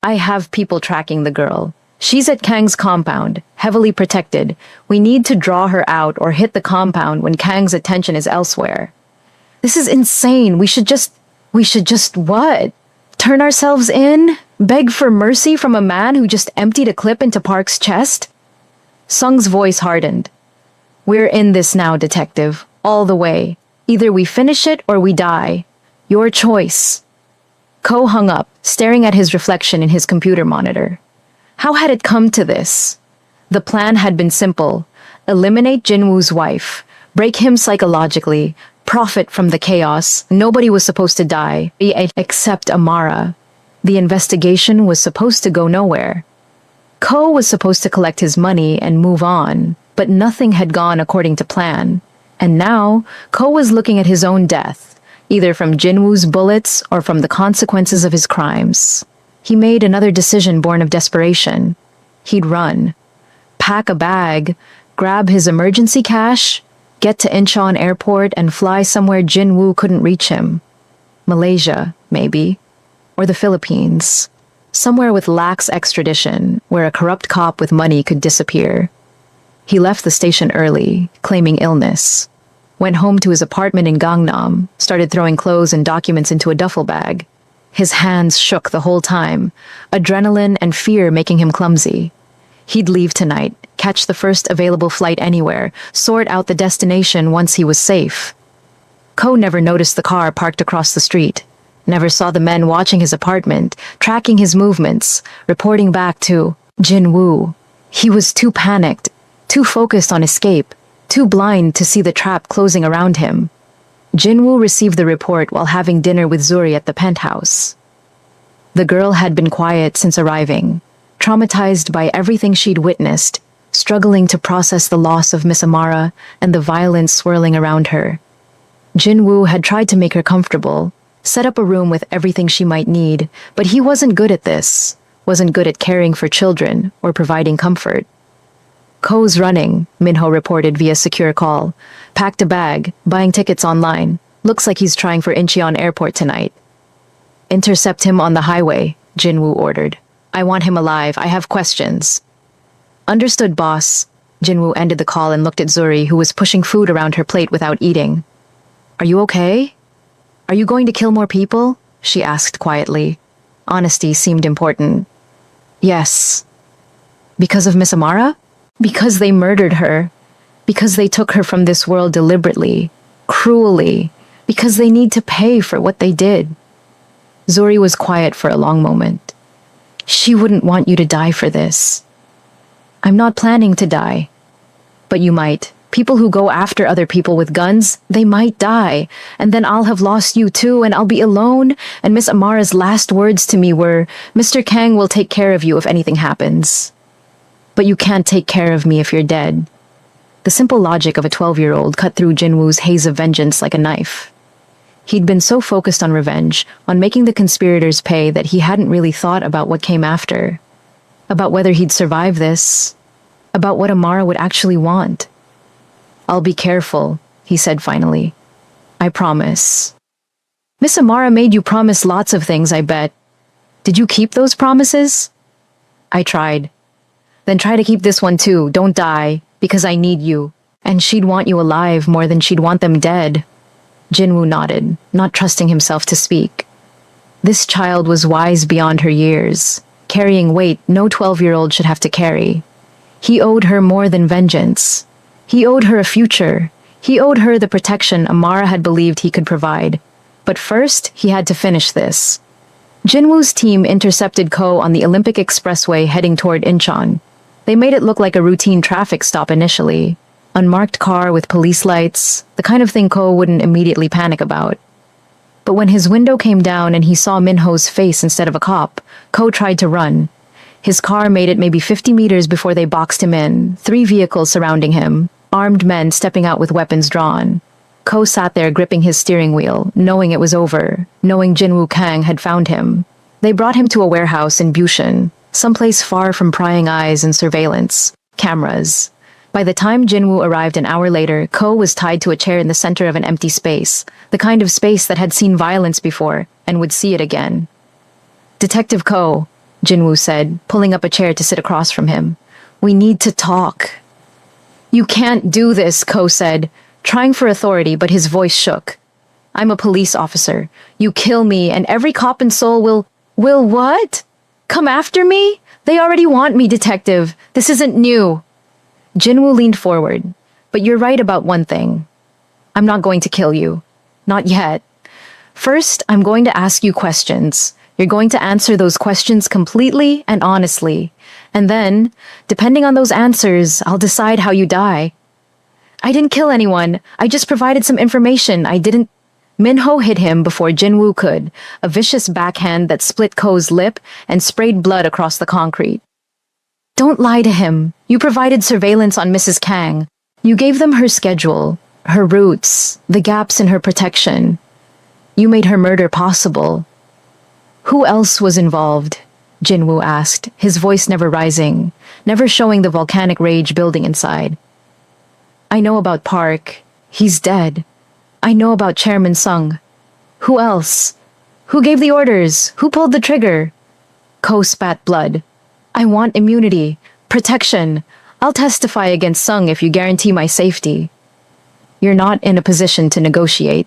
I have people tracking the girl. She's at Kang's compound, heavily protected. We need to draw her out or hit the compound when Kang's attention is elsewhere. This is insane. We should just what? Turn ourselves in? Beg for mercy from a man who just emptied a clip into Park's chest? Sung's voice hardened. We're in this now, detective. All the way. Either we finish it or we die. Your choice. Ko hung up, staring at his reflection in his computer monitor. How had it come to this? The plan had been simple. Eliminate Jinwoo's wife, break him psychologically, profit from the chaos. Nobody was supposed to die, except Amara. The investigation was supposed to go nowhere. Ko was supposed to collect his money and move on, but nothing had gone according to plan. And now, Ko was looking at his own death, either from Jinwoo's bullets or from the consequences of his crimes. He made another decision born of desperation. He'd run. Pack a bag, grab his emergency cash, get to Incheon Airport and fly somewhere Jinwoo couldn't reach him. Malaysia, maybe. Or the Philippines. Somewhere with lax extradition, where a corrupt cop with money could disappear. He left the station early, claiming illness. Went home to his apartment in Gangnam, started throwing clothes and documents into a duffel bag. His hands shook the whole time, adrenaline and fear making him clumsy. He'd leave tonight, catch the first available flight anywhere, sort out the destination once he was safe. Ko never noticed the car parked across the street, never saw the men watching his apartment, tracking his movements, reporting back to Jinwoo. He was too panicked, too focused on escape, too blind to see the trap closing around him. Jinwoo received the report while having dinner with Zuri at the penthouse. The girl had been quiet since arriving, traumatized by everything she'd witnessed, struggling to process the loss of Miss Amara and the violence swirling around her. Jinwoo had tried to make her comfortable, set up a room with everything she might need, but he wasn't good at this, wasn't good at caring for children or providing comfort. Ko's running, Minho reported via secure call. Packed a bag, buying tickets online. Looks like he's trying for Incheon Airport tonight. Intercept him on the highway, Jinwoo ordered. I want him alive. I have questions. Understood, boss. Jinwoo ended the call and looked at Zuri, who was pushing food around her plate without eating. Are you okay? Are you going to kill more people? She asked quietly. Honesty seemed important. Yes. Because of Miss Amara? Because they murdered her. Because they took her from this world deliberately, cruelly. Because they need to pay for what they did. Zuri was quiet for a long moment. She wouldn't want you to die for this. I'm not planning to die. But you might. People who go after other people with guns, they might die. And then I'll have lost you too, and I'll be alone. And Miss Amara's last words to me were, Mr. Kang will take care of you if anything happens. But you can't take care of me if you're dead. The simple logic of a 12-year-old cut through Jinwoo's haze of vengeance like a knife. He'd been so focused on revenge, on making the conspirators pay, that he hadn't really thought about what came after. About whether he'd survive this. About what Amara would actually want. I'll be careful, he said finally. I promise. Miss Amara made you promise lots of things, I bet. Did you keep those promises? I tried. Then try to keep this one too. Don't die, because I need you. And she'd want you alive more than she'd want them dead. Jinwoo nodded, not trusting himself to speak. This child was wise beyond her years, carrying weight no 12-year-old should have to carry. He owed her more than vengeance. He owed her a future. He owed her the protection Amara had believed he could provide. But first, he had to finish this. Jinwoo's team intercepted Ko on the Olympic Expressway heading toward Incheon. They made it look like a routine traffic stop initially. Unmarked car with police lights, the kind of thing Ko wouldn't immediately panic about. But when his window came down and he saw Minho's face instead of a cop, Ko tried to run. His car made it maybe 50 meters before they boxed him in, 3 vehicles surrounding him, armed men stepping out with weapons drawn. Ko sat there gripping his steering wheel, knowing it was over, knowing Jinwoo Kang had found him. They brought him to a warehouse in Bushan, someplace far from prying eyes and surveillance, cameras. By the time Jinwoo arrived an hour later, Ko was tied to a chair in the center of an empty space, the kind of space that had seen violence before and would see it again. Detective Ko, Jinwoo said, pulling up a chair to sit across from him. We need to talk. You can't do this, Ko said, trying for authority, but his voice shook. I'm a police officer. You kill me, and every cop and soul will what? Come after me? They already want me, detective. This isn't new. Jinwoo leaned forward. But you're right about one thing. I'm not going to kill you. Not yet. First, I'm going to ask you questions. You're going to answer those questions completely and honestly. And then, depending on those answers, I'll decide how you die. I didn't kill anyone. I just provided some information. I didn't. Minho hit him before Jinwoo could, a vicious backhand that split Ko's lip and sprayed blood across the concrete. Don't lie to him. You provided surveillance on Mrs. Kang. You gave them her schedule, her routes, the gaps in her protection. You made her murder possible. Who else was involved? Jinwoo asked, his voice never rising, never showing the volcanic rage building inside. I know about Park. He's dead. I know about Chairman Sung. Who else? Who gave the orders? Who pulled the trigger? Ko spat blood. I want immunity, protection. I'll testify against Sung if you guarantee my safety. You're not in a position to negotiate.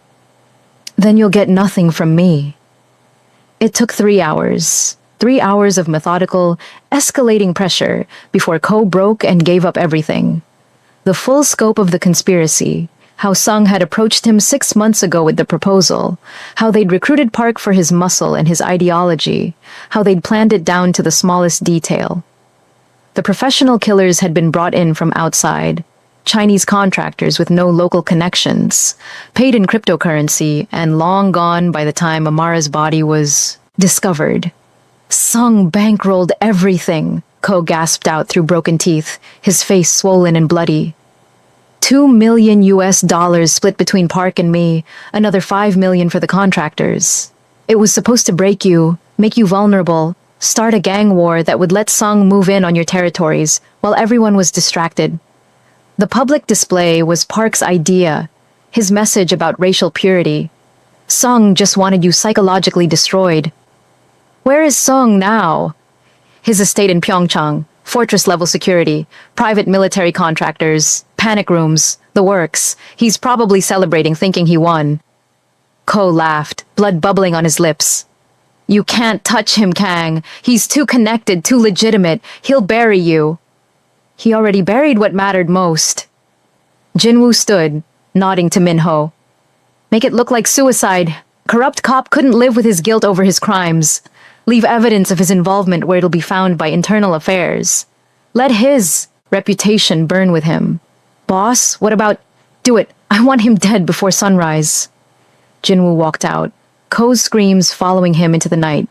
Then you'll get nothing from me. It took 3 hours. 3 hours of methodical, escalating pressure before Ko broke and gave up everything. The full scope of the conspiracy, how Sung had approached him 6 months ago with the proposal, how they'd recruited Park for his muscle and his ideology, how they'd planned it down to the smallest detail. The professional killers had been brought in from outside, Chinese contractors with no local connections, paid in cryptocurrency, and long gone by the time Amara's body was discovered. Sung bankrolled everything, Ko gasped out through broken teeth, his face swollen and bloody. $2 million split between Park and me, another $5 million for the contractors. It was supposed to break you, make you vulnerable, start a gang war that would let Sung move in on your territories while everyone was distracted. The public display was Park's idea, his message about racial purity. Sung just wanted you psychologically destroyed. Where is Sung now? His estate in Pyeongchang, fortress-level security, private military contractors, panic rooms, the works. He's probably celebrating thinking he won. Ko laughed, blood bubbling on his lips. You can't touch him, Kang. He's too connected, too legitimate. He'll bury you. He already buried what mattered most. Jinwoo stood, nodding to Minho. Make it look like suicide. Corrupt cop couldn't live with his guilt over his crimes. Leave evidence of his involvement where it'll be found by internal affairs. Let his reputation burn with him. Boss, what about... Do it. I want him dead before sunrise. Jinwoo walked out, Ko's screams following him into the night.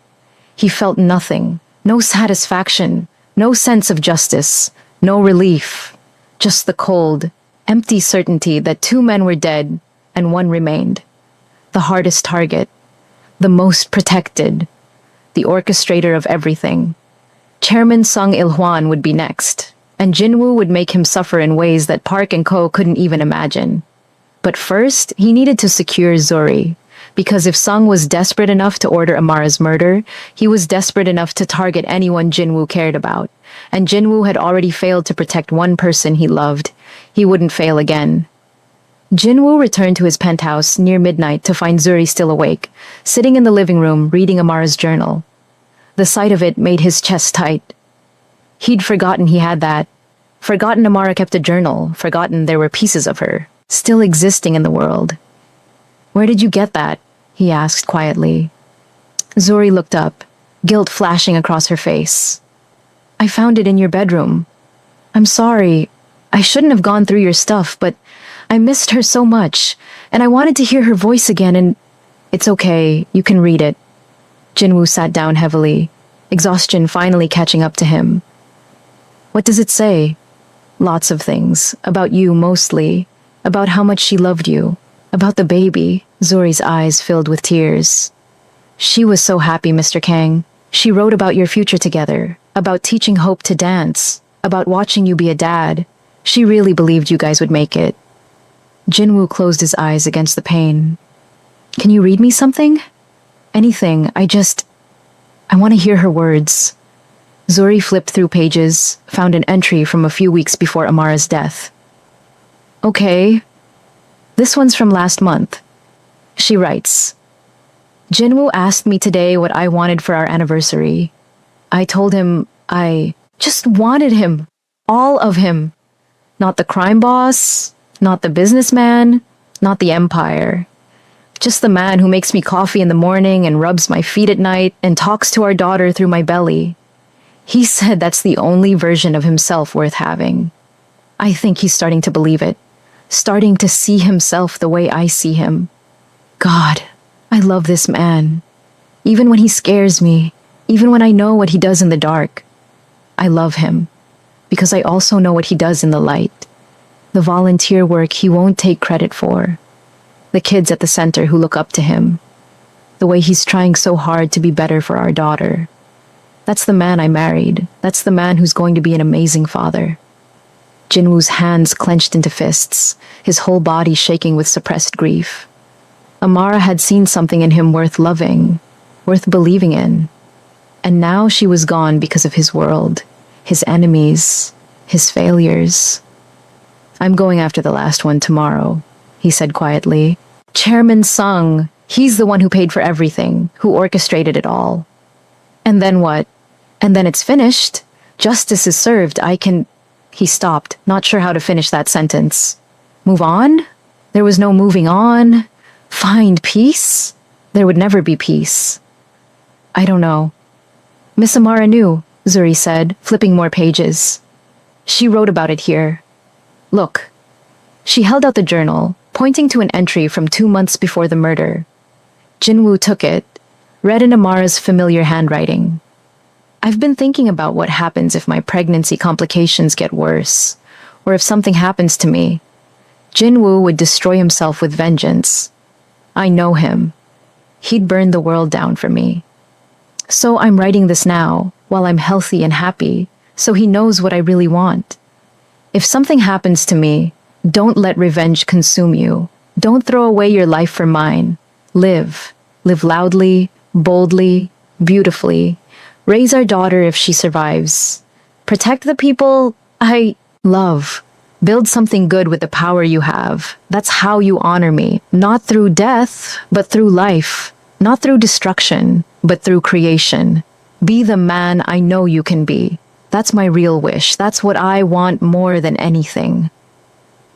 He felt nothing, no satisfaction, no sense of justice, no relief. Just the cold, empty certainty that 2 men were dead and 1 remained. The hardest target, the most protected, the orchestrator of everything. Chairman Sung Il-hwan would be next, and Jinwoo would make him suffer in ways that Park and Ko couldn't even imagine. But first, he needed to secure Zuri, because if Sung was desperate enough to order Amara's murder, he was desperate enough to target anyone Jinwoo cared about, and Jinwoo had already failed to protect one person he loved. He wouldn't fail again. Jinwoo returned to his penthouse near midnight to find Zuri still awake, sitting in the living room reading Amara's journal. The sight of it made his chest tight. He'd forgotten he had that. Forgotten Amara kept a journal, forgotten there were pieces of her, still existing in the world. Where did you get that? He asked quietly. Zuri looked up, guilt flashing across her face. I found it in your bedroom. I'm sorry. I shouldn't have gone through your stuff, but I missed her so much, and I wanted to hear her voice again, and... It's okay, you can read it. Jinwoo sat down heavily, exhaustion finally catching up to him. What does it say? Lots of things, about you mostly, about how much she loved you, about the baby. Zuri's eyes filled with tears. She was so happy, Mr. Kang. She wrote about your future together, about teaching Hope to dance, about watching you be a dad. She really believed you guys would make it. Jinwoo closed his eyes against the pain. Can you read me something? Anything, I want to hear her words. Zuri flipped through pages, found an entry from a few weeks before Amara's death. Okay. This one's from last month. She writes, Jinwoo asked me today what I wanted for our anniversary. I told him I just wanted him. All of him. Not the crime boss, Not the businessman, not the empire. Just the man who makes me coffee in the morning and rubs my feet at night and talks to our daughter through my belly. He said that's the only version of himself worth having. I think he's starting to believe it, starting to see himself the way I see him. God, I love this man. Even when he scares me, even when I know what he does in the dark, I love him because I also know what he does in the light. The volunteer work he won't take credit for. The kids at the center who look up to him. The way he's trying so hard to be better for our daughter. That's the man I married. That's the man who's going to be an amazing father. Jinwoo's hands clenched into fists, his whole body shaking with suppressed grief. Amara had seen something in him worth loving, worth believing in. And now she was gone because of his world, his enemies, his failures. I'm going after the last one tomorrow, he said quietly. Chairman Sung, he's the one who paid for everything, who orchestrated it all. And then what? And then it's finished. Justice is served. He stopped, not sure how to finish that sentence. Move on? There was no moving on. Find peace? There would never be peace. I don't know. Miss Amara knew, Zuri said, flipping more pages. She wrote about it here. Look. She held out the journal, pointing to an entry from 2 months before the murder. Jinwoo took it, read in Amara's familiar handwriting. I've been thinking about what happens if my pregnancy complications get worse, or if something happens to me. Jinwoo would destroy himself with vengeance. I know him. He'd burn the world down for me. So I'm writing this now, while I'm healthy and happy, so he knows what I really want. If something happens to me, don't let revenge consume you. Don't throw away your life for mine. Live. Live loudly, boldly, beautifully. Raise our daughter if she survives. Protect the people I love. Build something good with the power you have. That's how you honor me. Not through death, but through life. Not through destruction, but through creation. Be the man I know you can be. That's my real wish. That's what I want more than anything.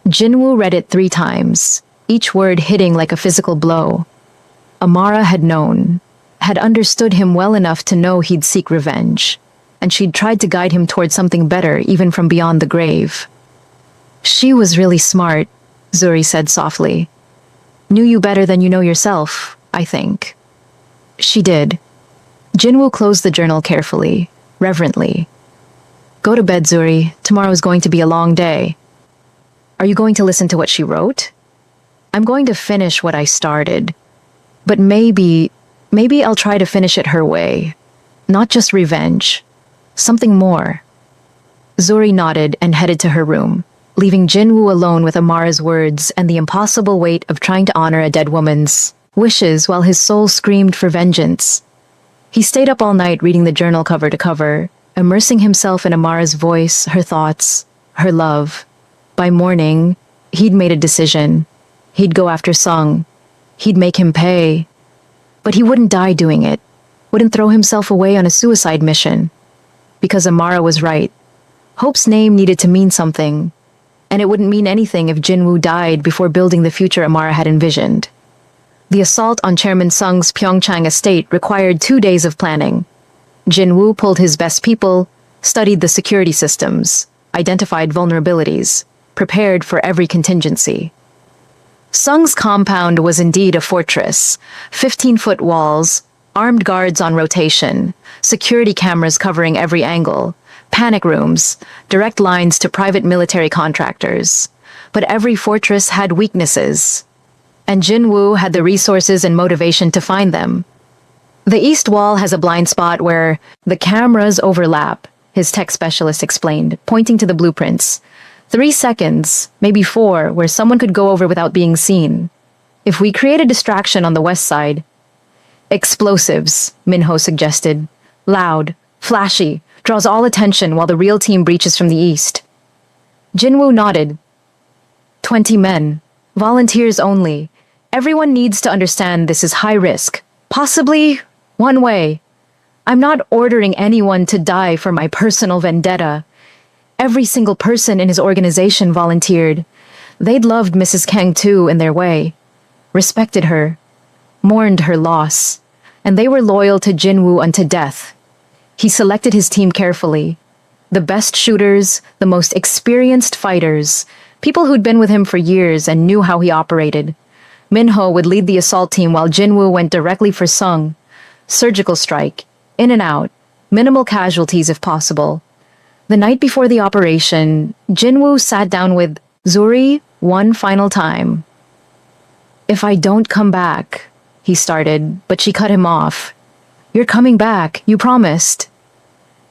Jinwoo read it 3 times, each word hitting like a physical blow. Amara had known, had understood him well enough to know he'd seek revenge, and she'd tried to guide him toward something better even from beyond the grave. She was really smart, Zuri said softly. Knew you better than you know yourself, I think. She did. Jinwoo closed the journal carefully, reverently. Go to bed, Zuri. Tomorrow's going to be a long day. Are you going to listen to what she wrote? I'm going to finish what I started. But maybe I'll try to finish it her way. Not just revenge. Something more. Zuri nodded and headed to her room, leaving Jinwoo alone with Amara's words and the impossible weight of trying to honor a dead woman's wishes while his soul screamed for vengeance. He stayed up all night reading the journal cover to cover, immersing himself in Amara's voice, her thoughts, her love. By morning, he'd made a decision. He'd go after Sung. He'd make him pay. But he wouldn't die doing it. Wouldn't throw himself away on a suicide mission. Because Amara was right. Hope's name needed to mean something. And it wouldn't mean anything if Jinwoo died before building the future Amara had envisioned. The assault on Chairman Sung's Pyeongchang estate required 2 days of planning. Jinwoo pulled his best people, studied the security systems, identified vulnerabilities, prepared for every contingency. Sung's compound was indeed a fortress. 15-foot walls, armed guards on rotation, security cameras covering every angle, panic rooms, direct lines to private military contractors. But every fortress had weaknesses. And Jinwoo had the resources and motivation to find them. The east wall has a blind spot where the cameras overlap, his tech specialist explained, pointing to the blueprints. 3 seconds, maybe 4, where someone could go over without being seen. If we create a distraction on the west side... Explosives, Minho suggested. Loud, flashy, draws all attention while the real team breaches from the east. Jinwoo nodded. 20 men. Volunteers only. Everyone needs to understand this is high risk. Possibly one way. I'm not ordering anyone to die for my personal vendetta. Every single person in his organization volunteered. They'd loved Mrs. Kang too in their way, respected her, mourned her loss, and they were loyal to Jinwoo unto death. He selected his team carefully. The best shooters, the most experienced fighters, people who'd been with him for years and knew how he operated. Minho would lead the assault team while Jinwoo went directly for Sung. Surgical strike, in and out, minimal casualties if possible. The night before the operation, Jinwoo sat down with Zuri one final time. "If I don't come back," he started, but she cut him off. "You're coming back, you promised."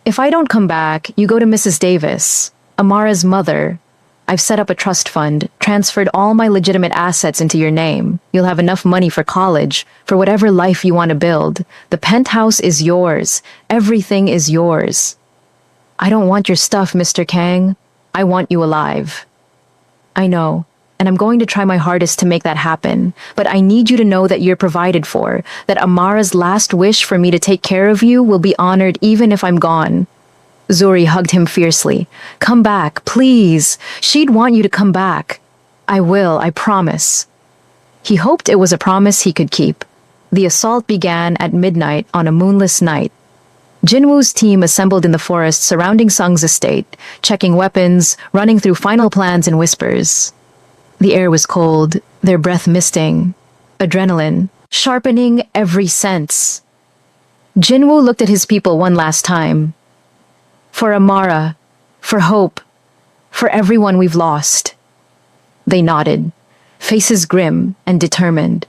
"If I don't come back, you go to Mrs. Davis, Amara's mother. I've set up a trust fund, transferred all my legitimate assets into your name. You'll have enough money for college, for whatever life you want to build. The penthouse is yours. Everything is yours." "I don't want your stuff, Mr. Kang. I want you alive." "I know, and I'm going to try my hardest to make that happen, but I need you to know that you're provided for, that Amara's last wish for me to take care of you will be honored even if I'm gone." Zuri hugged him fiercely. "Come back, please. She'd want you to come back." "I will, I promise." He hoped it was a promise he could keep. The assault began at midnight on a moonless night. Jinwoo's team assembled in the forest surrounding Sung's estate, checking weapons, running through final plans and whispers. The air was cold, their breath misting, adrenaline sharpening every sense. Jinwoo looked at his people one last time. "For Amara, for hope, for everyone we've lost." They nodded, faces grim and determined.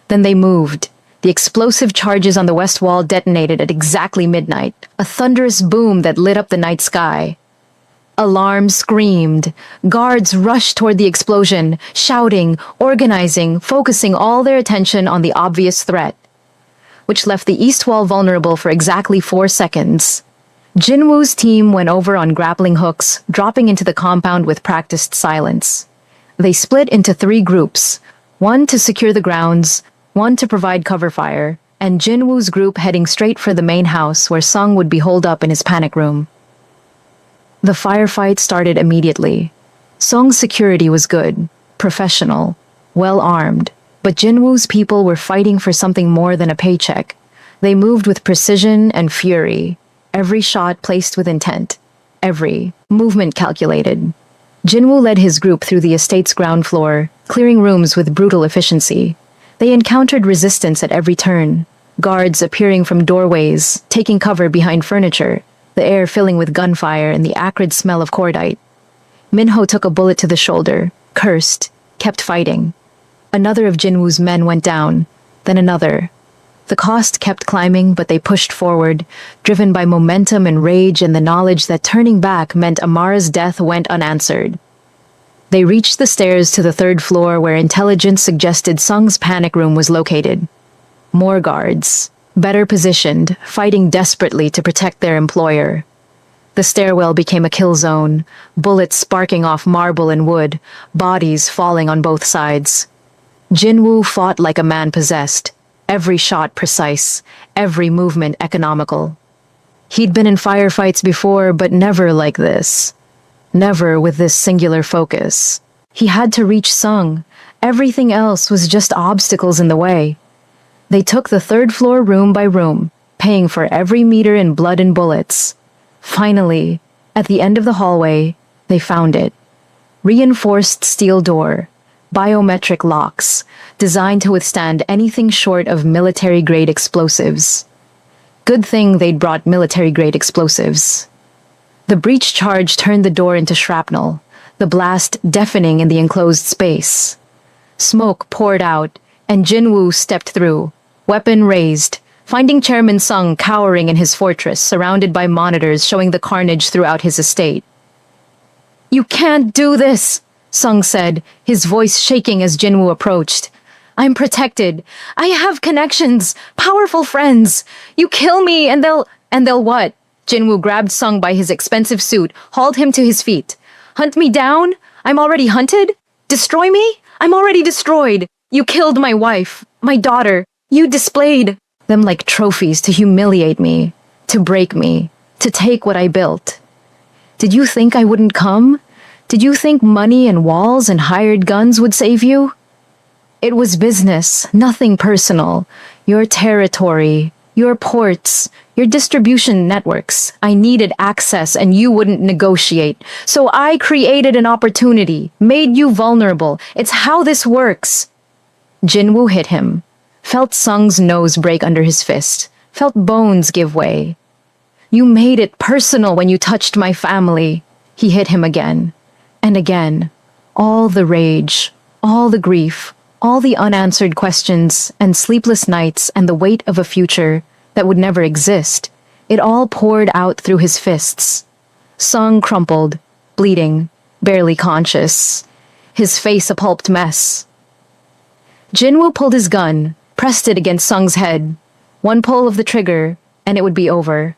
Then they moved. The explosive charges on the west wall detonated at exactly midnight, a thunderous boom that lit up the night sky. Alarms screamed. Guards rushed toward the explosion, shouting, organizing, focusing all their attention on the obvious threat, which left the east wall vulnerable for exactly 4 seconds. Jinwoo's team went over on grappling hooks, dropping into the compound with practiced silence. They split into 3 groups, one to secure the grounds, one to provide cover fire, and Jinwoo's group heading straight for the main house where Sung would be holed up in his panic room. The firefight started immediately. Sung's security was good, professional, well-armed, but Jinwoo's people were fighting for something more than a paycheck. They moved with precision and fury, every shot placed with intent, every movement calculated. Jinwoo led his group through the estate's ground floor, clearing rooms with brutal efficiency. They encountered resistance at every turn, guards appearing from doorways, taking cover behind furniture, the air filling with gunfire and the acrid smell of cordite. Minho took a bullet to the shoulder, cursed, kept fighting. Another of Jinwoo's men went down, then another. The cost kept climbing, but they pushed forward, driven by momentum and rage and the knowledge that turning back meant Amara's death went unanswered. They reached the stairs to the 3rd floor where intelligence suggested Sung's panic room was located. More guards, better positioned, fighting desperately to protect their employer. The stairwell became a kill zone, bullets sparking off marble and wood, bodies falling on both sides. Jinwoo fought like a man possessed, every shot precise, every movement economical. He'd been in firefights before, but never like this. Never with this singular focus. He had to reach Sung. Everything else was just obstacles in the way. They took the 3rd floor room by room, paying for every meter in blood and bullets. Finally, at the end of the hallway, they found it. Reinforced steel door, biometric locks, designed to withstand anything short of military-grade explosives. Good thing they'd brought military-grade explosives. The breach charge turned the door into shrapnel, the blast deafening in the enclosed space. Smoke poured out, and Jinwoo stepped through, weapon raised, finding Chairman Sung cowering in his fortress, surrounded by monitors showing the carnage throughout his estate. "You can't do this," Sung said, his voice shaking as Jinwoo approached. "I'm protected. I have connections, powerful friends. You kill me and they'll what?" Jinwoo grabbed Sung by his expensive suit, hauled him to his feet. "Hunt me down? I'm already hunted? Destroy me? I'm already destroyed. You killed my wife, my daughter. You displayed them like trophies to humiliate me, to break me, to take what I built. Did you think I wouldn't come? Did you think money and walls and hired guns would save you? It was business, nothing personal. Your territory, your ports, your distribution networks. I needed access and you wouldn't negotiate. So I created an opportunity, made you vulnerable. It's how this works. Jinwoo hit him, felt Sung's nose break under his fist, felt bones give way. You made it personal when you touched my family. He hit him again and again. All the rage, all the grief, all the unanswered questions and sleepless nights and the weight of a future that would never exist. It all poured out through his fists. Sung crumpled, bleeding, barely conscious, his face a pulped mess. Jinwoo pulled his gun, pressed it against Sung's head. One pull of the trigger, and it would be over.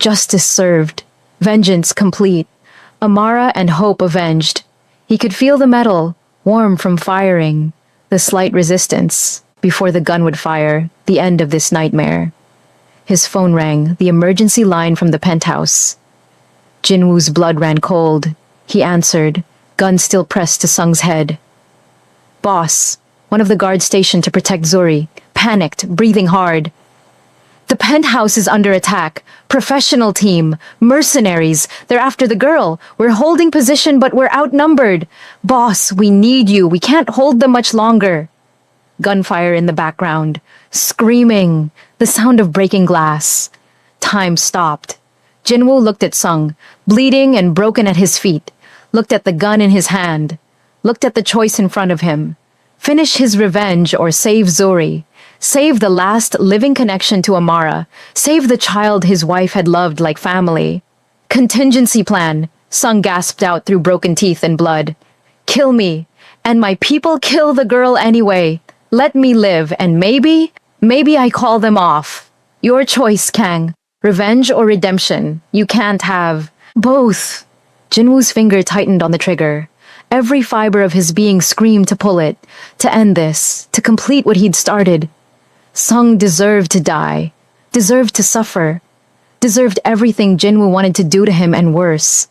Justice served. Vengeance complete. Amara and Hope avenged. He could feel the metal, warm from firing, the slight resistance, before the gun would fire, the end of this nightmare. His phone rang, the emergency line from the penthouse. Jinwoo's blood ran cold. He answered, gun still pressed to Sung's head. Boss, one of the guards stationed to protect Zuri, panicked, breathing hard. The penthouse is under attack. Professional team. Mercenaries. They're after the girl. We're holding position, but we're outnumbered. Boss, we need you. We can't hold them much longer. Gunfire in the background. Screaming. The sound of breaking glass. Time stopped. Jinwoo looked at Sung, bleeding and broken at his feet. Looked at the gun in his hand. Looked at the choice in front of him. Finish his revenge or save Zuri. Save the last living connection to Amara. Save the child his wife had loved like family. Contingency plan, Sung gasped out through broken teeth and blood. Kill me, and my people kill the girl anyway. Let me live, and maybe I call them off. Your choice, Kang. Revenge or redemption. You can't have both. Jinwoo's finger tightened on the trigger. Every fiber of his being screamed to pull it, to end this, to complete what he'd started. Sung deserved to die, deserved to suffer, deserved everything Jinwoo wanted to do to him and worse.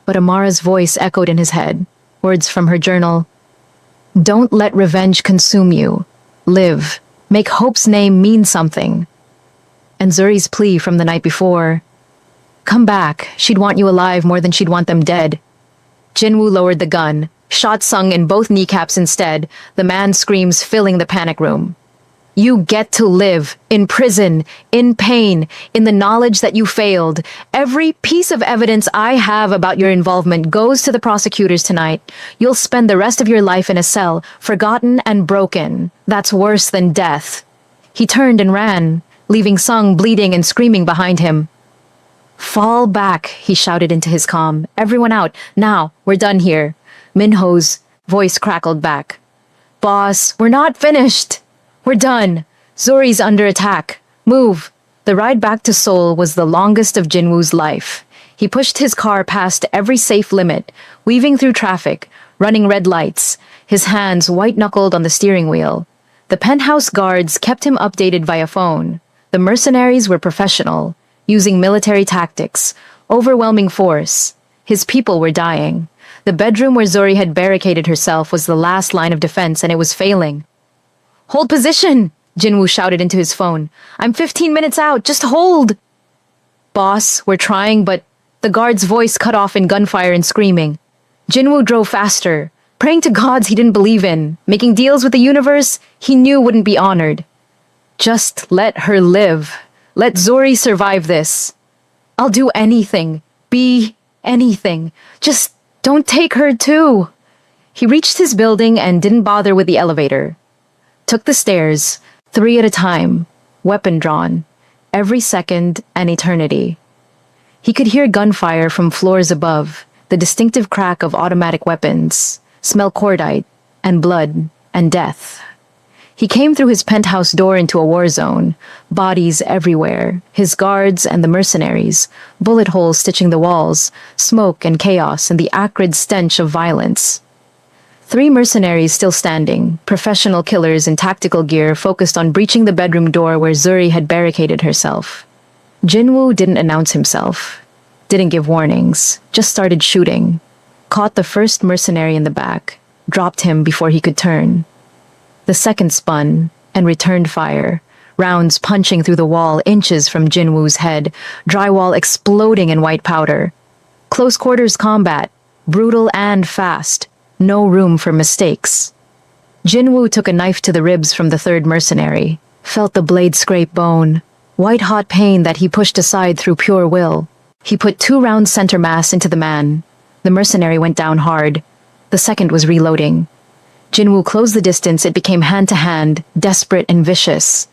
But Amara's voice echoed in his head, words from her journal. Don't let revenge consume you. Live. Make Hope's name mean something. And Zuri's plea from the night before. Come back. She'd want you alive more than she'd want them dead. Jinwoo lowered the gun, shot Sung in both kneecaps instead, the man's screams filling the panic room. You get to live, in prison, in pain, in the knowledge that you failed. Every piece of evidence I have about your involvement goes to the prosecutors tonight. You'll spend the rest of your life in a cell, forgotten and broken. That's worse than death. He turned and ran, leaving Sung bleeding and screaming behind him. Fall back, he shouted into his comm. Everyone out, now, we're done here. Minho's voice crackled back. Boss, we're not finished. We're done. Zuri's under attack. Move. The ride back to Seoul was the longest of Jinwoo's life. He pushed his car past every safe limit, weaving through traffic, running red lights, his hands white-knuckled on the steering wheel. The penthouse guards kept him updated via phone. The mercenaries were professional, using military tactics, overwhelming force. His people were dying. The bedroom where Zuri had barricaded herself was the last line of defense, and it was failing. Hold position, Jinwoo shouted into his phone. I'm 15 minutes out, just hold. Boss, we're trying, but the guard's voice cut off in gunfire and screaming. Jinwoo drove faster, praying to gods he didn't believe in, making deals with the universe he knew wouldn't be honored. Just let her live. Let Zuri survive this. I'll do anything, be anything. Just don't take her too. He reached his building and didn't bother with the elevator. Took the stairs, 3 at a time, weapon drawn, every second an eternity. He could hear gunfire from floors above, the distinctive crack of automatic weapons, smell cordite, and blood, and death. He came through his penthouse door into a war zone, bodies everywhere, his guards and the mercenaries, bullet holes stitching the walls, smoke and chaos and the acrid stench of violence. 3 mercenaries still standing, professional killers in tactical gear focused on breaching the bedroom door where Zuri had barricaded herself. Jinwoo didn't announce himself, didn't give warnings, just started shooting. caught the first mercenary in the back, dropped him before he could turn. The second spun and returned fire, rounds punching through the wall inches from Jinwoo's head, drywall exploding in white powder. Close quarters combat, brutal and fast, no room for mistakes. Jinwoo took a knife to the ribs from the third mercenary, felt the blade scrape bone, white-hot pain that he pushed aside through pure will. He put 2 rounds center mass into the man. The mercenary went down hard. The second was reloading. Jinwoo closed the distance. It became hand-to-hand, desperate and vicious.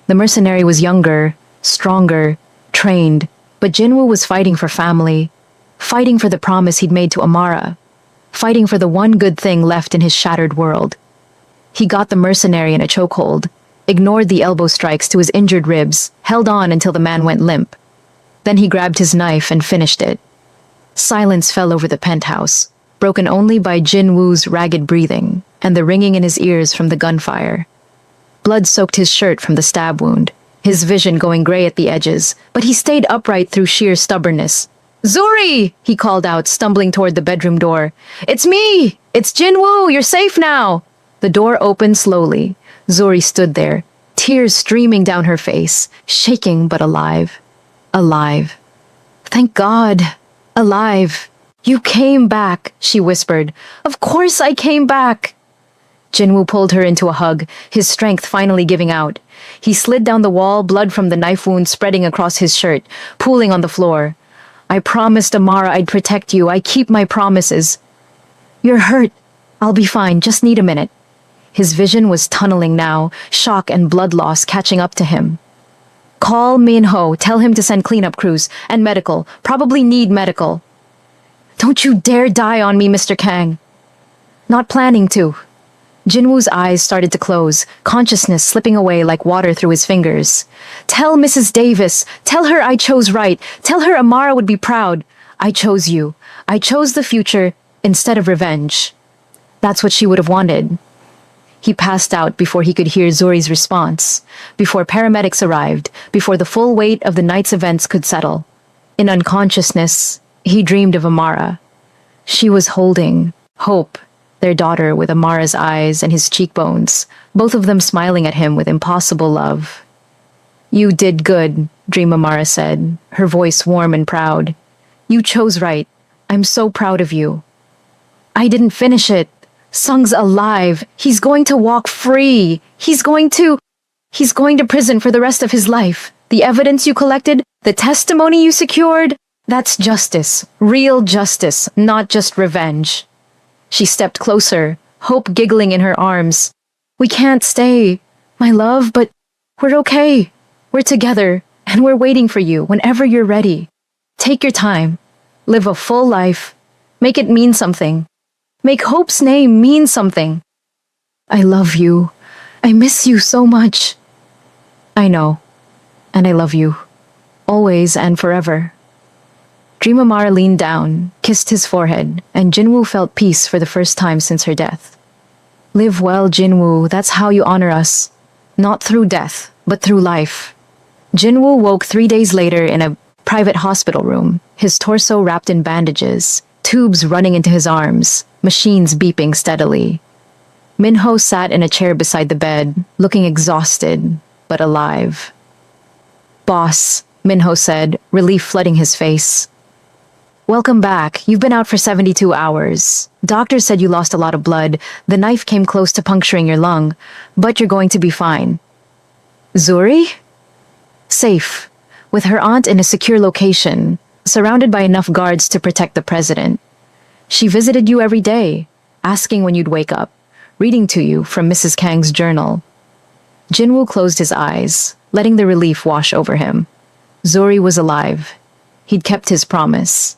The mercenary was younger, stronger, trained, but Jinwoo was fighting for family, fighting for the promise he'd made to Amara, fighting for the one good thing left in his shattered world. He got the mercenary in a chokehold, ignored the elbow strikes to his injured ribs, held on until the man went limp. Then he grabbed his knife and finished it. Silence fell over the penthouse, broken only by Jinwoo's ragged breathing and the ringing in his ears from the gunfire. Blood soaked his shirt from the stab wound, his vision going gray at the edges, but he stayed upright through sheer stubbornness. "Zuri!" he called out, stumbling toward the bedroom door. "It's me! It's Jinwoo! You're safe now!" The door opened slowly. Zuri stood there, tears streaming down her face, shaking but alive. Alive. "Thank God. Alive. You came back," she whispered. "Of course I came back." Jinwoo pulled her into a hug, his strength finally giving out. He slid down the wall, blood from the knife wound spreading across his shirt, pooling on the floor. "I promised Amara I'd protect you. I keep my promises." "You're hurt. I'll be fine. Just need a minute." His vision was tunneling now, shock and blood loss catching up to him. "Call Minho. Tell him to send cleanup crews. And medical. Probably need medical." "Don't you dare die on me, Mr. Kang." "Not planning to." Jinwoo's eyes started to close, consciousness slipping away like water through his fingers. "Tell Mrs. Davis. Tell her I chose right. Tell her Amara would be proud. I chose you. I chose the future instead of revenge." That's what she would have wanted. He passed out before he could hear Zuri's response, before paramedics arrived, before the full weight of the night's events could settle. In unconsciousness, he dreamed of Amara. She was holding Hope, their daughter, with Amara's eyes and his cheekbones, both of them smiling at him with impossible love. "You did good," Dream Amara said, her voice warm and proud. "You chose right. I'm so proud of you." "I didn't finish it. Sung's alive. He's going to walk free. He's going to prison for the rest of his life. The evidence you collected, the testimony you secured, that's justice. Real justice, not just revenge." She stepped closer, Hope giggling in her arms. "We can't stay, my love, but we're okay. We're together, and we're waiting for you whenever you're ready. Take your time. Live a full life. Make it mean something. Make Hope's name mean something. I love you. I miss you so much." "I know. And I love you. Always and forever." Dream Amara leaned down, kissed his forehead, and Jinwoo felt peace for the first time since her death. "Live well, Jinwoo. That's how you honor us. Not through death, but through life." Jinwoo woke 3 days later in a private hospital room, his torso wrapped in bandages, tubes running into his arms, machines beeping steadily. Minho sat in a chair beside the bed, looking exhausted, but alive. "Boss," Minho said, relief flooding his face. "Welcome back. You've been out for 72 hours. Doctors said you lost a lot of blood. The knife came close to puncturing your lung, but you're going to be fine." "Zuri?" "Safe, with her aunt in a secure location, surrounded by enough guards to protect the president. She visited you every day, asking when you'd wake up, reading to you from Mrs. Kang's journal." Jinwoo closed his eyes, letting the relief wash over him. Zuri was alive. He'd kept his promise.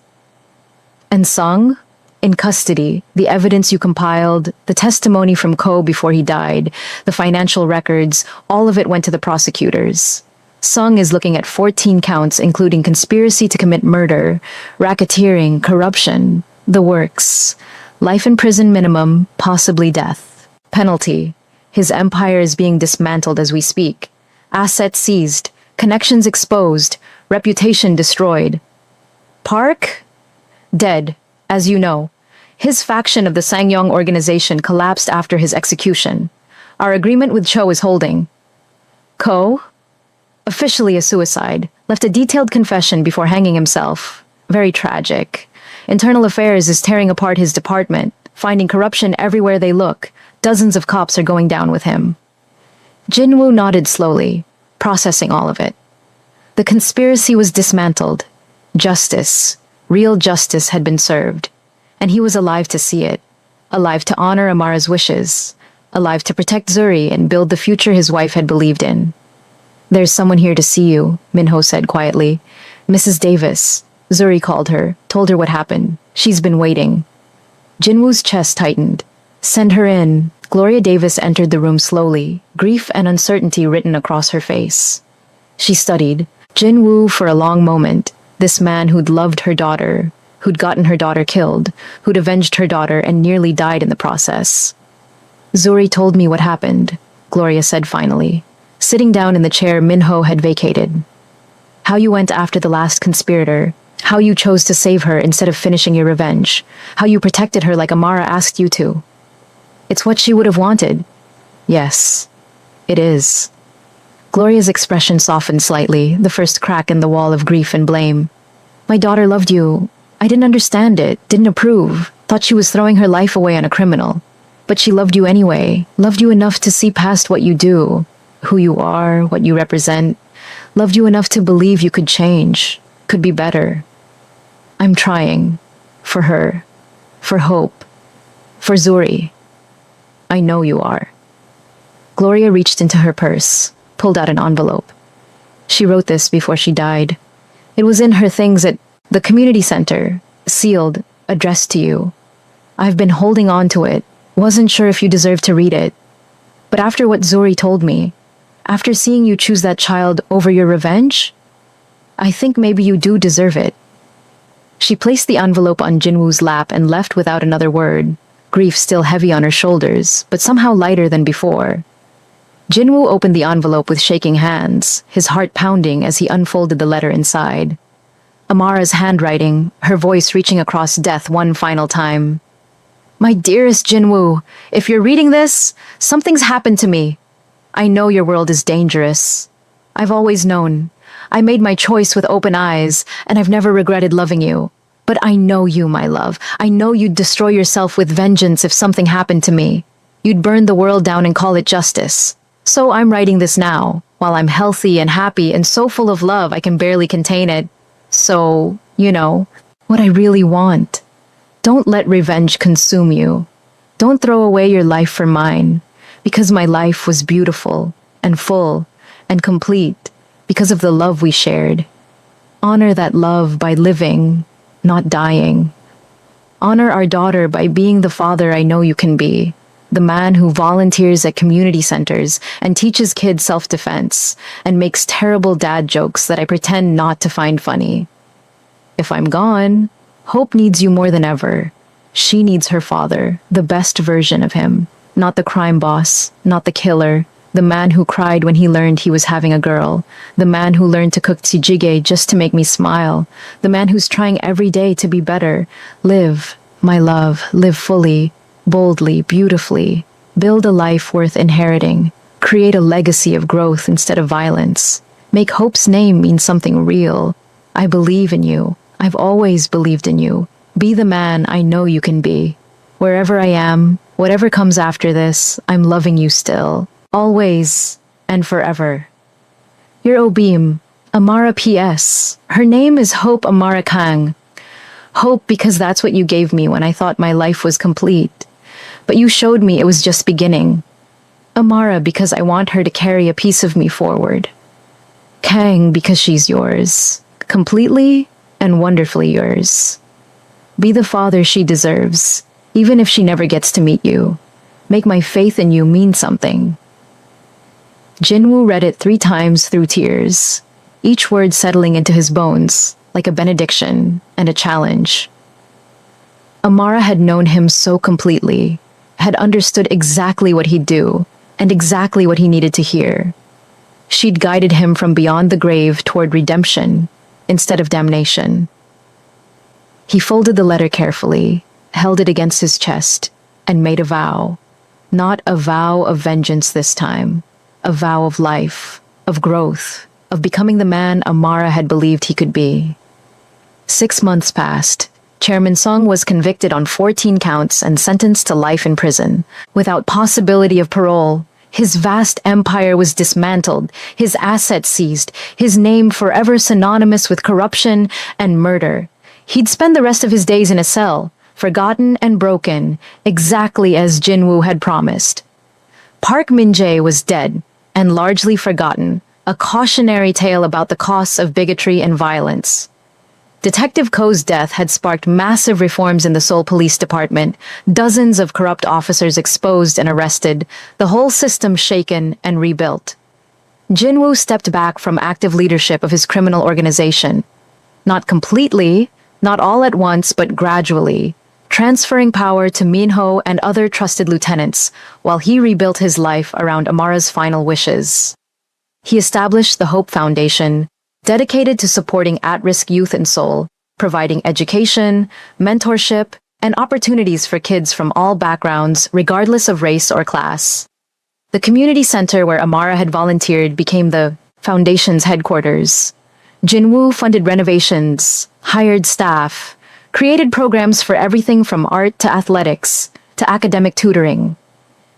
"And Sung? In custody, the evidence you compiled, the testimony from Ko before he died, the financial records, all of it went to the prosecutors. Sung is looking at 14 counts, including conspiracy to commit murder, racketeering, corruption, the works. Life in prison minimum, possibly death. Penalty: his empire is being dismantled as we speak. Assets seized, connections exposed, reputation destroyed. Park? Dead, as you know. His faction of the Sangyong organization collapsed after his execution. Our agreement with Cho is holding. Ko, officially a suicide, left a detailed confession before hanging himself. Very tragic. Internal Affairs is tearing apart his department, finding corruption everywhere they look. Dozens of cops are going down with him. Jinwoo nodded slowly, processing all of it. The conspiracy was dismantled. Justice, real justice had been served. And he was alive to see it. Alive to honor Amara's wishes. Alive to protect Zuri and build the future his wife had believed in. There's someone here to see you, Minho said quietly. Mrs. Davis. Zuri called her, told her what happened. She's been waiting. Jinwoo's chest tightened. Send her in. Gloria Davis entered the room slowly, grief and uncertainty written across her face. She studied Jinwoo for a long moment, this man who'd loved her daughter, who'd gotten her daughter killed, who'd avenged her daughter and nearly died in the process. Zuri told me what happened, Gloria said finally, sitting down in the chair Minho had vacated. How you went after the last conspirator, how you chose to save her instead of finishing your revenge, how you protected her like Amara asked you to. It's what she would have wanted. Yes, it is. Gloria's expression softened slightly, the first crack in the wall of grief and blame. My daughter loved you. I didn't understand it, didn't approve, thought she was throwing her life away on a criminal. But she loved you anyway, loved you enough to see past what you do, who you are, what you represent, loved you enough to believe you could change, could be better. I'm trying. For her. For hope. For Zuri. I know you are. Gloria reached into her purse, pulled out an envelope. She wrote this before she died. It was in her things at the community center, sealed, addressed to you. I've been holding on to it, wasn't sure if you deserved to read it. But after what Zuri told me, after seeing you choose that child over your revenge, I think maybe you do deserve it. She placed the envelope on Jinwoo's lap and left without another word, grief still heavy on her shoulders, but somehow lighter than before. Jinwoo opened the envelope with shaking hands, his heart pounding as he unfolded the letter inside. Amara's handwriting, her voice reaching across death one final time. My dearest Jinwoo, if you're reading this, something's happened to me. I know your world is dangerous. I've always known. I made my choice with open eyes, and I've never regretted loving you. But I know you, my love. I know you'd destroy yourself with vengeance if something happened to me. You'd burn the world down and call it justice. So I'm writing this now, while I'm healthy and happy and so full of love I can barely contain it. So, what I really want. Don't let revenge consume you. Don't throw away your life for mine, because my life was beautiful and full and complete because of the love we shared. Honor that love by living, not dying. Honor our daughter by being the father I know you can be, the man who volunteers at community centers and teaches kids self-defense and makes terrible dad jokes that I pretend not to find funny. If I'm gone, Hope needs you more than ever. She needs her father, the best version of him, not the crime boss, not the killer, the man who cried when he learned he was having a girl, the man who learned to cook jjigae just to make me smile, the man who's trying every day to be better. Live, my love, live fully, boldly, beautifully. Build a life worth inheriting. Create a legacy of growth instead of violence. Make Hope's name mean something real. I believe in you. I've always believed in you. Be the man I know you can be. Wherever I am, whatever comes after this, I'm loving you still. Always and forever. Your Obim, Amara P.S. Her name is Hope Amara Kang. Hope because that's what you gave me when I thought my life was complete. But you showed me it was just beginning. Amara because I want her to carry a piece of me forward. Kang because she's yours. Completely and wonderfully yours. Be the father she deserves, even if she never gets to meet you. Make my faith in you mean something. Jinwoo read it 3 times through tears, each word settling into his bones like a benediction and a challenge. Amara had known him so completely, had understood exactly what he'd do and exactly what he needed to hear. She'd guided him from beyond the grave toward redemption instead of damnation. He folded the letter carefully, held it against his chest, and made a vow. Not a vow of vengeance this time, a vow of life, of growth, of becoming the man Amara had believed he could be. 6 months passed. Chairman Sung was convicted on 14 counts and sentenced to life in prison, without possibility of parole. His vast empire was dismantled, his assets seized, his name forever synonymous with corruption and murder. He'd spend the rest of his days in a cell, forgotten and broken, exactly as Jinwoo had promised. Park Min-jae was dead and largely forgotten, a cautionary tale about the costs of bigotry and violence. Detective Ko's death had sparked massive reforms in the Seoul Police Department, dozens of corrupt officers exposed and arrested, the whole system shaken and rebuilt. Jinwoo stepped back from active leadership of his criminal organization. Not completely, not all at once, but gradually, transferring power to Minho and other trusted lieutenants, while he rebuilt his life around Amara's final wishes. He established the Hope Foundation, dedicated to supporting at-risk youth in Seoul, providing education, mentorship, and opportunities for kids from all backgrounds, regardless of race or class. The community center where Amara had volunteered became the foundation's headquarters. Jinwoo funded renovations, hired staff, created programs for everything from art to athletics to academic tutoring.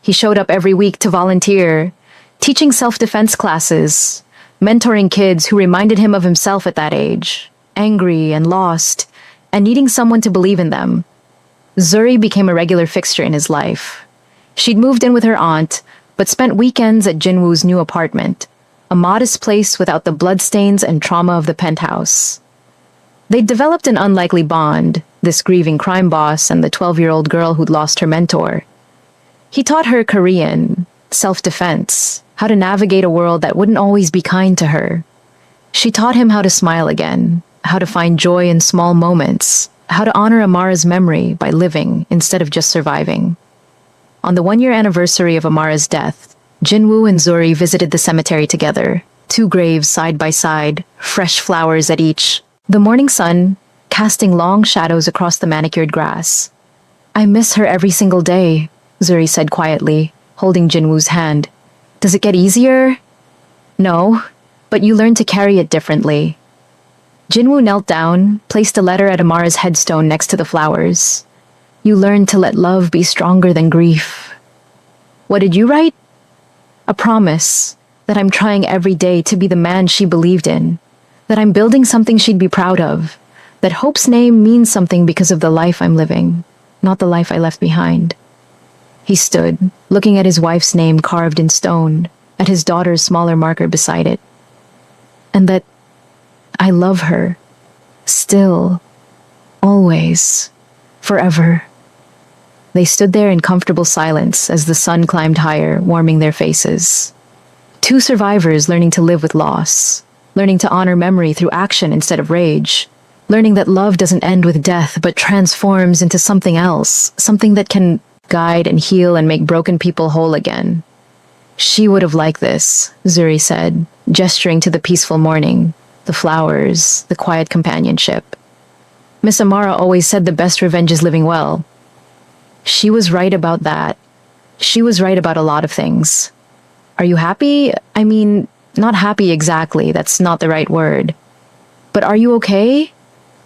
He showed up every week to volunteer, teaching self-defense classes, mentoring kids who reminded him of himself at that age, angry and lost, and needing someone to believe in them. Zuri became a regular fixture in his life. She'd moved in with her aunt, but spent weekends at Jinwoo's new apartment, a modest place without the bloodstains and trauma of the penthouse. They'd developed an unlikely bond, this grieving crime boss and the 12-year-old girl who'd lost her mentor. He taught her Korean, self-defense, how to navigate a world that wouldn't always be kind to her. She taught him how to smile again, how to find joy in small moments, how to honor Amara's memory by living instead of just surviving. On the 1-year anniversary of Amara's death, Jinwoo and Zuri visited the cemetery together, 2 graves side by side, fresh flowers at each, the morning sun casting long shadows across the manicured grass. "I miss her every single day," Zuri said quietly, holding Jinwoo's hand. "Does it get easier?" "No, but you learn to carry it differently." Jinwoo knelt down, placed a letter at Amara's headstone next to the flowers. "You learn to let love be stronger than grief." "What did you write?" "A promise that I'm trying every day to be the man she believed in, that I'm building something she'd be proud of, that Hope's name means something because of the life I'm living, not the life I left behind." He stood, looking at his wife's name carved in stone, at his daughter's smaller marker beside it. "And that I love her. Still. Always. Forever." They stood there in comfortable silence as the sun climbed higher, warming their faces. 2 survivors learning to live with loss, learning to honor memory through action instead of rage, learning that love doesn't end with death but transforms into something else, something that can guide and heal and make broken people whole again. "She would have liked this," Zuri said, gesturing to the peaceful morning, the flowers, the quiet companionship. "Miss Amara always said the best revenge is living well." She was right about that. She was right about a lot of things. "Are you happy? I mean, not happy exactly, that's not the right word. But are you okay?"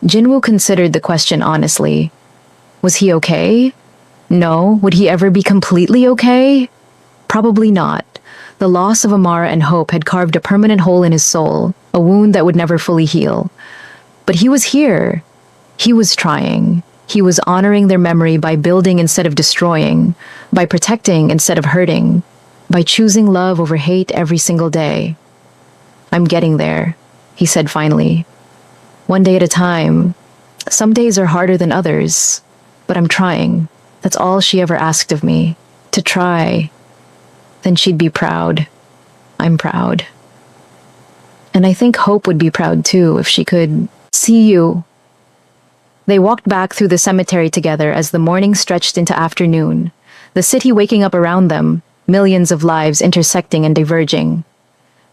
Jinwoo considered the question honestly. Was he okay? No. Would he ever be completely okay? Probably not. The loss of Amara and Hope had carved a permanent hole in his soul, a wound that would never fully heal. But he was here. He was trying. He was honoring their memory by building instead of destroying, by protecting instead of hurting, by choosing love over hate every single day. "I'm getting there," he said finally. "One day at a time. Some days are harder than others, but I'm trying. That's all she ever asked of me, to try. Then she'd be proud. I'm proud. And I think Hope would be proud too if she could see you." They walked back through the cemetery together as the morning stretched into afternoon, the city waking up around them, millions of lives intersecting and diverging.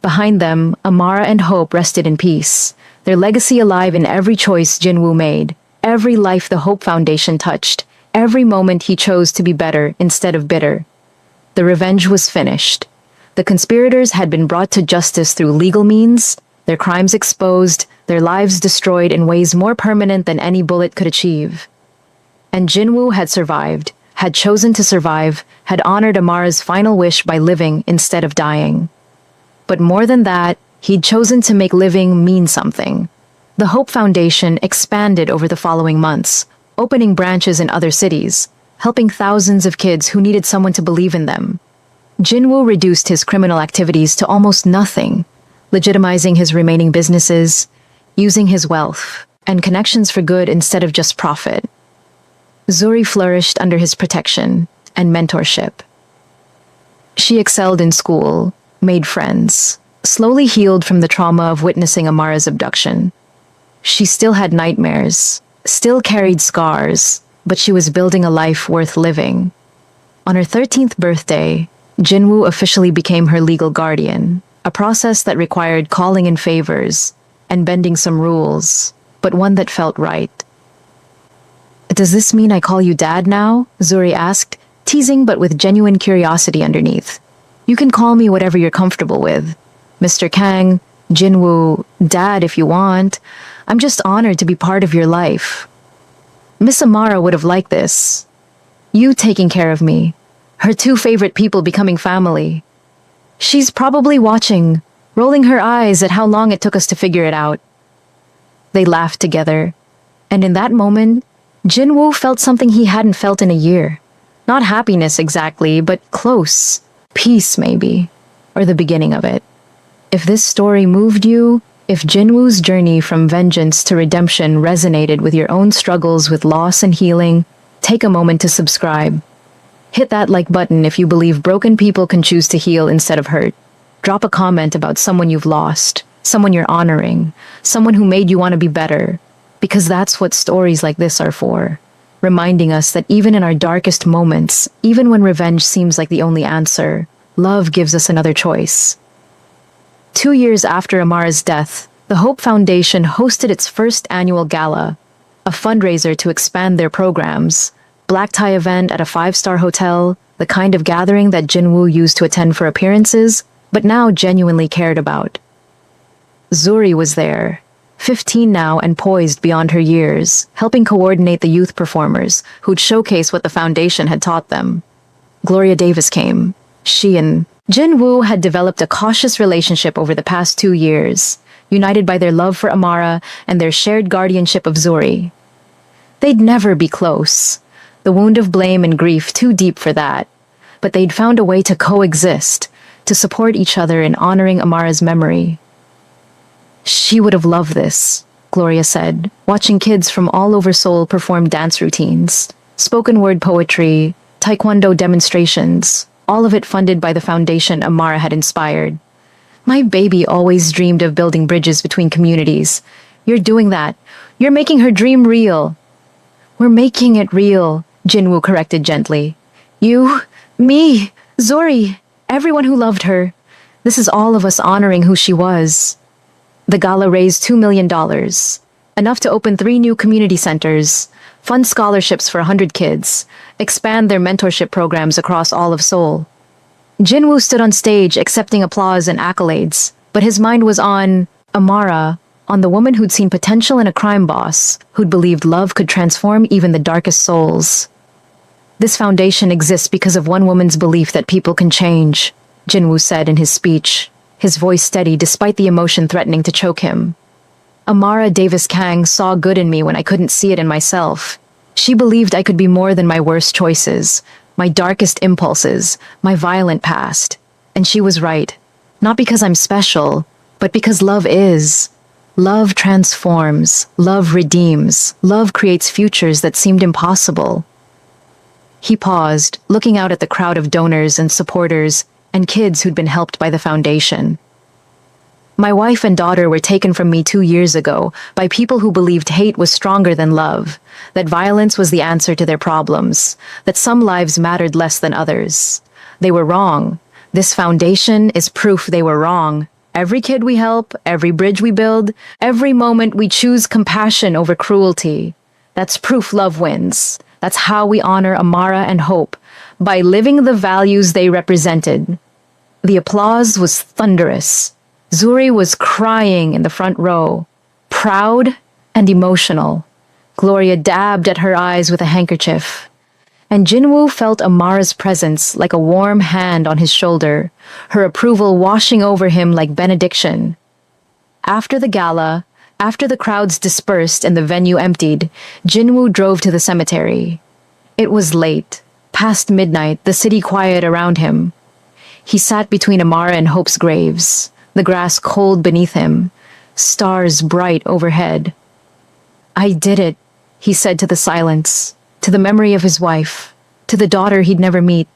Behind them, Amara and Hope rested in peace, their legacy alive in every choice Jinwoo made, every life the Hope Foundation touched, Every moment he chose to be better instead of bitter. The revenge was finished. The conspirators had been brought to justice through legal means, their crimes exposed, their lives destroyed in ways more permanent than any bullet could achieve. And Jinwoo had survived, had chosen to survive, had honored Amara's final wish by living instead of dying. But more than that, he'd chosen to make living mean something. The Hope Foundation expanded over the following months, opening branches in other cities, helping thousands of kids who needed someone to believe in them. Jinwoo reduced his criminal activities to almost nothing, legitimizing his remaining businesses, using his wealth and connections for good instead of just profit. Zuri flourished under his protection and mentorship. She excelled in school, made friends, slowly healed from the trauma of witnessing Amara's abduction. She still had nightmares, still carried scars, but she was building a life worth living. On her 13th birthday, Jinwoo officially became her legal guardian, a process that required calling in favors and bending some rules, but one that felt right. "Does this mean I call you Dad now?" Zuri asked, teasing but with genuine curiosity underneath. "You can call me whatever you're comfortable with. Mr. Kang, Jinwoo, Dad if you want. I'm just honored to be part of your life." Miss Amara would have liked this. You taking care of me. Her two favorite people becoming family. She's probably watching, rolling her eyes at how long it took us to figure it out. They laughed together, and in that moment, Jinwoo felt something he hadn't felt in a year. Not happiness exactly, but close. Peace, maybe. Or the beginning of it. If this story moved you, if Jinwoo's journey from vengeance to redemption resonated with your own struggles with loss and healing, take a moment to subscribe. Hit that like button if you believe broken people can choose to heal instead of hurt. Drop a comment about someone you've lost, someone you're honoring, someone who made you want to be better. Because that's what stories like this are for. Reminding us that even in our darkest moments, even when revenge seems like the only answer, love gives us another choice. 2 years after Amara's death, the Hope Foundation hosted its first annual gala, a fundraiser to expand their programs, black tie event at a 5-star hotel, the kind of gathering that Jinwoo used to attend for appearances, but now genuinely cared about. Zuri was there, 15 now and poised beyond her years, helping coordinate the youth performers who'd showcase what the foundation had taught them. Gloria Davis came. She and Jinwoo had developed a cautious relationship over the past 2 years, united by their love for Amara and their shared guardianship of Zuri. They'd never be close, the wound of blame and grief too deep for that, but they'd found a way to coexist, to support each other in honoring Amara's memory. She would have loved this, Gloria said, watching kids from all over Seoul perform dance routines, spoken word poetry, taekwondo demonstrations, all of it funded by the foundation Amara had inspired. "My baby always dreamed of building bridges between communities. You're doing that. You're making her dream real." "We're making it real," Jinwoo corrected gently. "You, me, Zuri, everyone who loved her. This is all of us honoring who she was." The gala raised $2 million, enough to open 3 new community centers, fund scholarships for 100 kids, expand their mentorship programs across all of Seoul. Jinwoo stood on stage accepting applause and accolades, but his mind was on Amara, on the woman who'd seen potential in a crime boss, who'd believed love could transform even the darkest souls. "This foundation exists because of one woman's belief that people can change," Jinwoo said in his speech, his voice steady despite the emotion threatening to choke him. "Amara Davis Kang saw good in me when I couldn't see it in myself. She believed I could be more than my worst choices, my darkest impulses, my violent past. And she was right. Not because I'm special, but because love is. Love transforms, love redeems, love creates futures that seemed impossible." He paused, looking out at the crowd of donors and supporters and kids who'd been helped by the foundation. "My wife and daughter were taken from me 2 years ago by people who believed hate was stronger than love, that violence was the answer to their problems, that some lives mattered less than others. They were wrong. This foundation is proof they were wrong. Every kid we help, every bridge we build, every moment we choose compassion over cruelty. That's proof love wins. That's how we honor Amara and Hope, by living the values they represented. The applause was thunderous. Zuri was crying in the front row, proud and emotional. Gloria dabbed at her eyes with a handkerchief. And Jinwoo felt Amara's presence like a warm hand on his shoulder, her approval washing over him like benediction. After the gala, after the crowds dispersed and the venue emptied, Jinwoo drove to the cemetery. It was late, past midnight, the city quiet around him. He sat between Amara and Hope's graves, the grass cold beneath him, stars bright overhead. "I did it," he said to the silence, to the memory of his wife, to the daughter he'd never meet.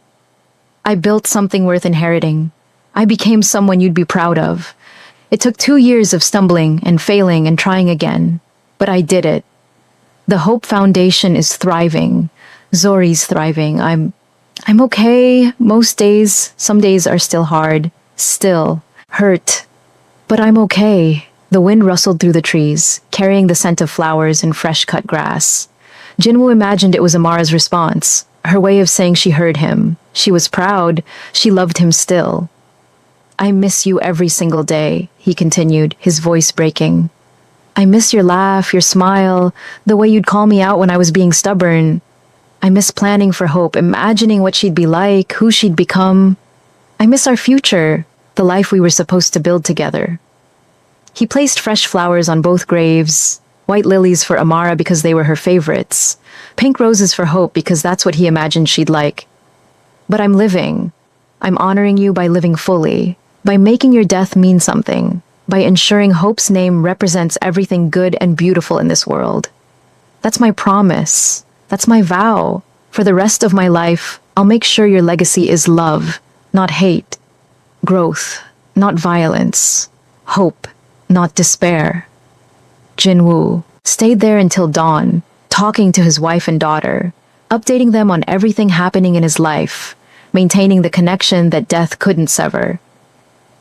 "I built something worth inheriting. I became someone you'd be proud of. It took 2 years of stumbling and failing and trying again, but I did it. The Hope Foundation is thriving. Zori's thriving. I'm okay most days. Some days are still hard, still hurt, but I'm okay." The wind rustled through the trees, carrying the scent of flowers and fresh-cut grass. Jinwoo imagined it was Amara's response, her way of saying she heard him. She was proud. She loved him still. "I miss you every single day," he continued, his voice breaking. "I miss your laugh, your smile, the way you'd call me out when I was being stubborn. I miss planning for Hope, imagining what she'd be like, who she'd become. I miss our future, the life we were supposed to build together." He placed fresh flowers on both graves, white lilies for Amara because they were her favorites, pink roses for Hope because that's what he imagined she'd like. "But I'm living. I'm honoring you by living fully, by making your death mean something, by ensuring Hope's name represents everything good and beautiful in this world. That's my promise. That's my vow. For the rest of my life, I'll make sure your legacy is love, not hate. Growth, not violence. Hope, not despair." Jinwoo stayed there until dawn, talking to his wife and daughter, updating them on everything happening in his life, maintaining the connection that death couldn't sever.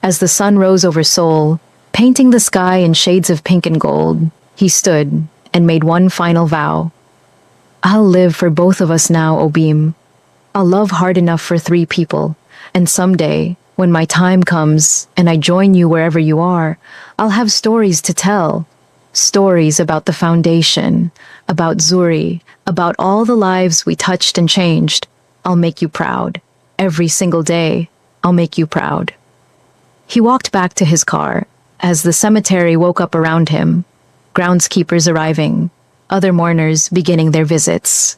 As the sun rose over Seoul, painting the sky in shades of pink and gold, he stood and made one final vow. "I'll live for both of us now, Obim. I'll love hard enough for 3 people, and someday, when my time comes and I join you wherever you are, I'll have stories to tell. Stories about the foundation, about Zuri, about all the lives we touched and changed. I'll make you proud. Every single day, I'll make you proud." He walked back to his car as the cemetery woke up around him, groundskeepers arriving, other mourners beginning their visits.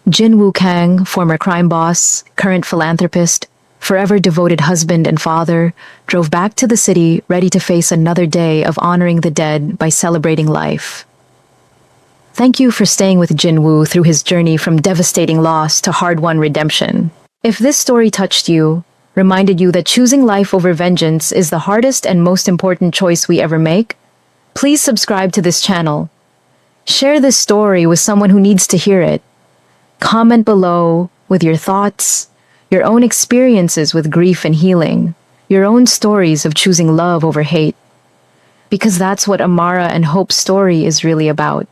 Jin Woo Kang, former crime boss, current philanthropist, forever devoted husband and father, drove back to the city ready to face another day of honoring the dead by celebrating life. Thank you for staying with Jin-woo through his journey from devastating loss to hard-won redemption. If this story touched you, reminded you that choosing life over vengeance is the hardest and most important choice we ever make, please subscribe to this channel. Share this story with someone who needs to hear it. Comment below with your thoughts, your own experiences with grief and healing, your own stories of choosing love over hate. Because that's what Amara and Hope's story is really about.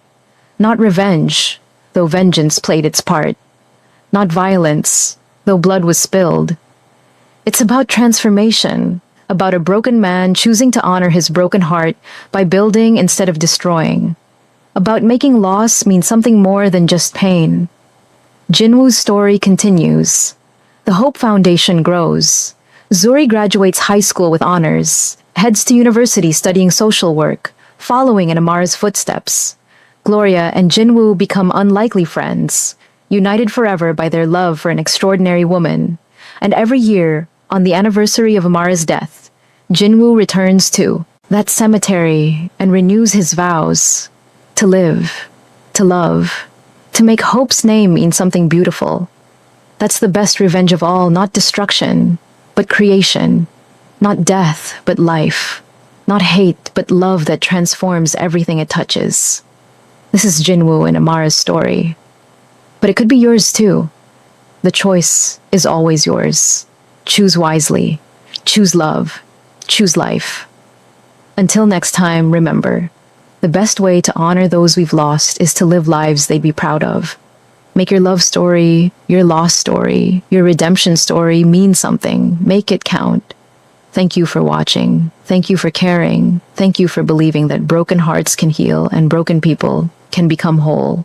Not revenge, though vengeance played its part. Not violence, though blood was spilled. It's about transformation, about a broken man choosing to honor his broken heart by building instead of destroying. About making loss mean something more than just pain. Jinwoo's story continues. The Hope Foundation grows. Zuri graduates high school with honors, heads to university studying social work, following in Amara's footsteps. Gloria and Jinwoo become unlikely friends, united forever by their love for an extraordinary woman. And every year, on the anniversary of Amara's death, Jinwoo returns to that cemetery and renews his vows to live, to love, to make Hope's name mean something beautiful. That's the best revenge of all, not destruction, but creation. Not death, but life. Not hate, but love that transforms everything it touches. This is Jinwoo and Amara's story. But it could be yours too. The choice is always yours. Choose wisely. Choose love. Choose life. Until next time, remember, the best way to honor those we've lost is to live lives they'd be proud of. Make your love story, your lost story, your redemption story mean something. Make it count. Thank you for watching. Thank you for caring. Thank you for believing that broken hearts can heal and broken people can become whole.